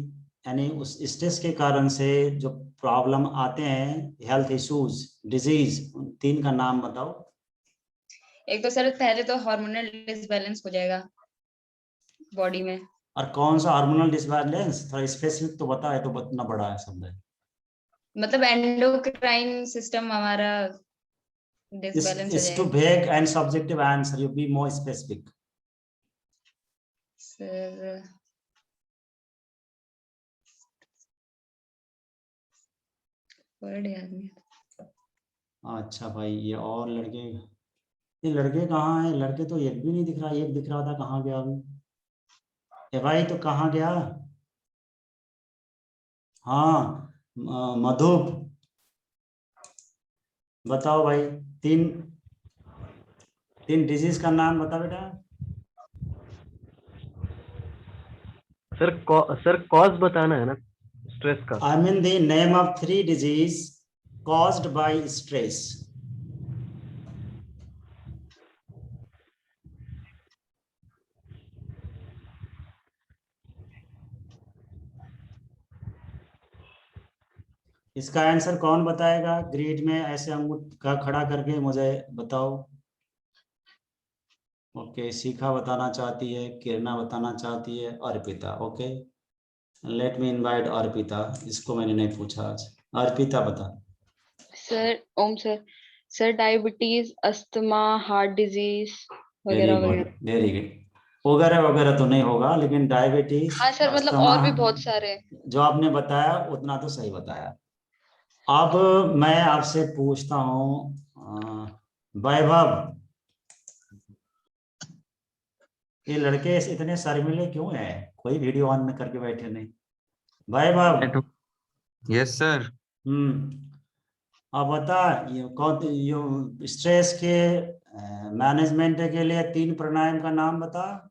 यानी उस स्ट्रेस के कारण से जो प्रॉब्लम आते हैं, हेल्थ इश्यूज, डिजीज, उन 3 का नाम बताओ। एक तो सर पहले तो हार्मोनल डिसबैलेंस हो जाएगा बॉडी में। और कौन सा हार्मोनल डिसबैलेंस, थोड़ा स्पेसिफिक तो बता, है तो इतना बड़ा है शब्द है। मतलब एंडोक्राइन सिस्टम हमारा डिसबैलेंस हो It's too जाएगा। vague and subjective answer. You be more specific. Sir word याद नहीं। अच्छा भाई, ये लड़के कहाँ हैं? लड़के तो एक भी नहीं दिख रहा, एक दिख रहा था, कहाँ गया अभी? ए भाई तो कहाँ गया? हाँ मधुप, बताओ भाई, तीन डिजीज का नाम बता बेटा। सर कॉज बताना है ना स्ट्रेस का। I mean the name of 3 disease caused by stress. इसका आंसर कौन बताएगा? ग्रिड में ऐसे अंगूठ का खड़ा करके मुझे बताओ। ओके, शिखा बताना चाहती है, किरणा बताना चाहती है, Arpita. Okay, let me invite Arpita. इसको मैंने नहीं पूछा आज। अर्पिता बता। Sir Om sir. Sir diabetes, asthma, heart disease very वगैरह गुड, वगैरह। Very good. वगैरह वगैरह तो नहीं होगा, लेकिन डायबिटीज, हाँ सर, मतलब अस्थमा, और भी बहुत सारे। जो आपने बताया उतना तो सही बताया। अब मैं आपसे पूछता हूँ वैभव, ये लड़के इतने शर्मिले क्यों हैं? कोई वीडियो ऑन में करके बैठे नहीं। वैभव। Yes sir. अब बता, ये कौन, ये स्ट्रेस के मैनेजमेंट के लिए 3 प्राणायाम का नाम बता।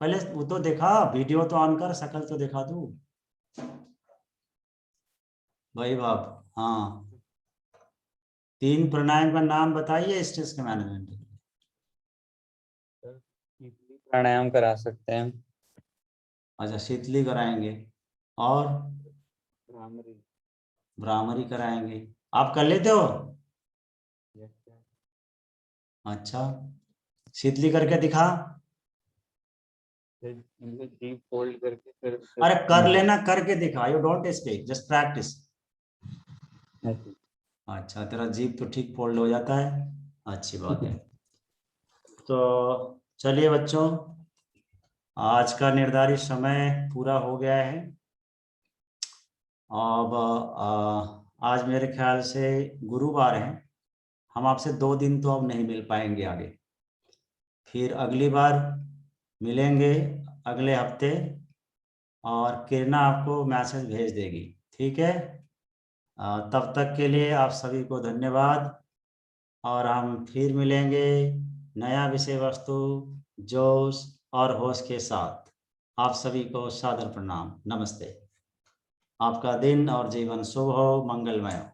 पहले वो तो देखा, वीडियो तो ऑन कर, शक्ल तो दिखा दू भाई बाप। हाँ, 3 प्राणायाम का नाम बताइए स्ट्रेस के मैनेजमेंट के लिए। प्राणायाम करा सकते हैं। अच्छा, शीतली कराएंगे और भ्रामरी कराएंगे। आप कर लेते हो? अच्छा, शीतली करके दिखा। डीप फोल्ड करके फिर अरे कर लेना, करके दिखा। You don't speak, just practice. अच्छा, तेरा जीभ तो ठीक फोल्ड हो जाता है, अच्छी बात है। तो चलिए बच्चों, आज का निर्धारित समय पूरा हो गया है। अब आज मेरे ख्याल से गुरुवार है, हम आपसे 2 दिन तो अब नहीं मिल पाएंगे आगे। फिर अगली बार मिलेंगे अगले हफ्ते, और किरणा आपको मैसेज भेज देगी। ठीक है, तब तक के लिए आप सभी को धन्यवाद, और हम फिर मिलेंगे नया विषय वस्तु जोश और होश के साथ। आप सभी को सादर प्रणाम, नमस्ते। आपका दिन और जीवन शुभ हो, मंगलमय हो।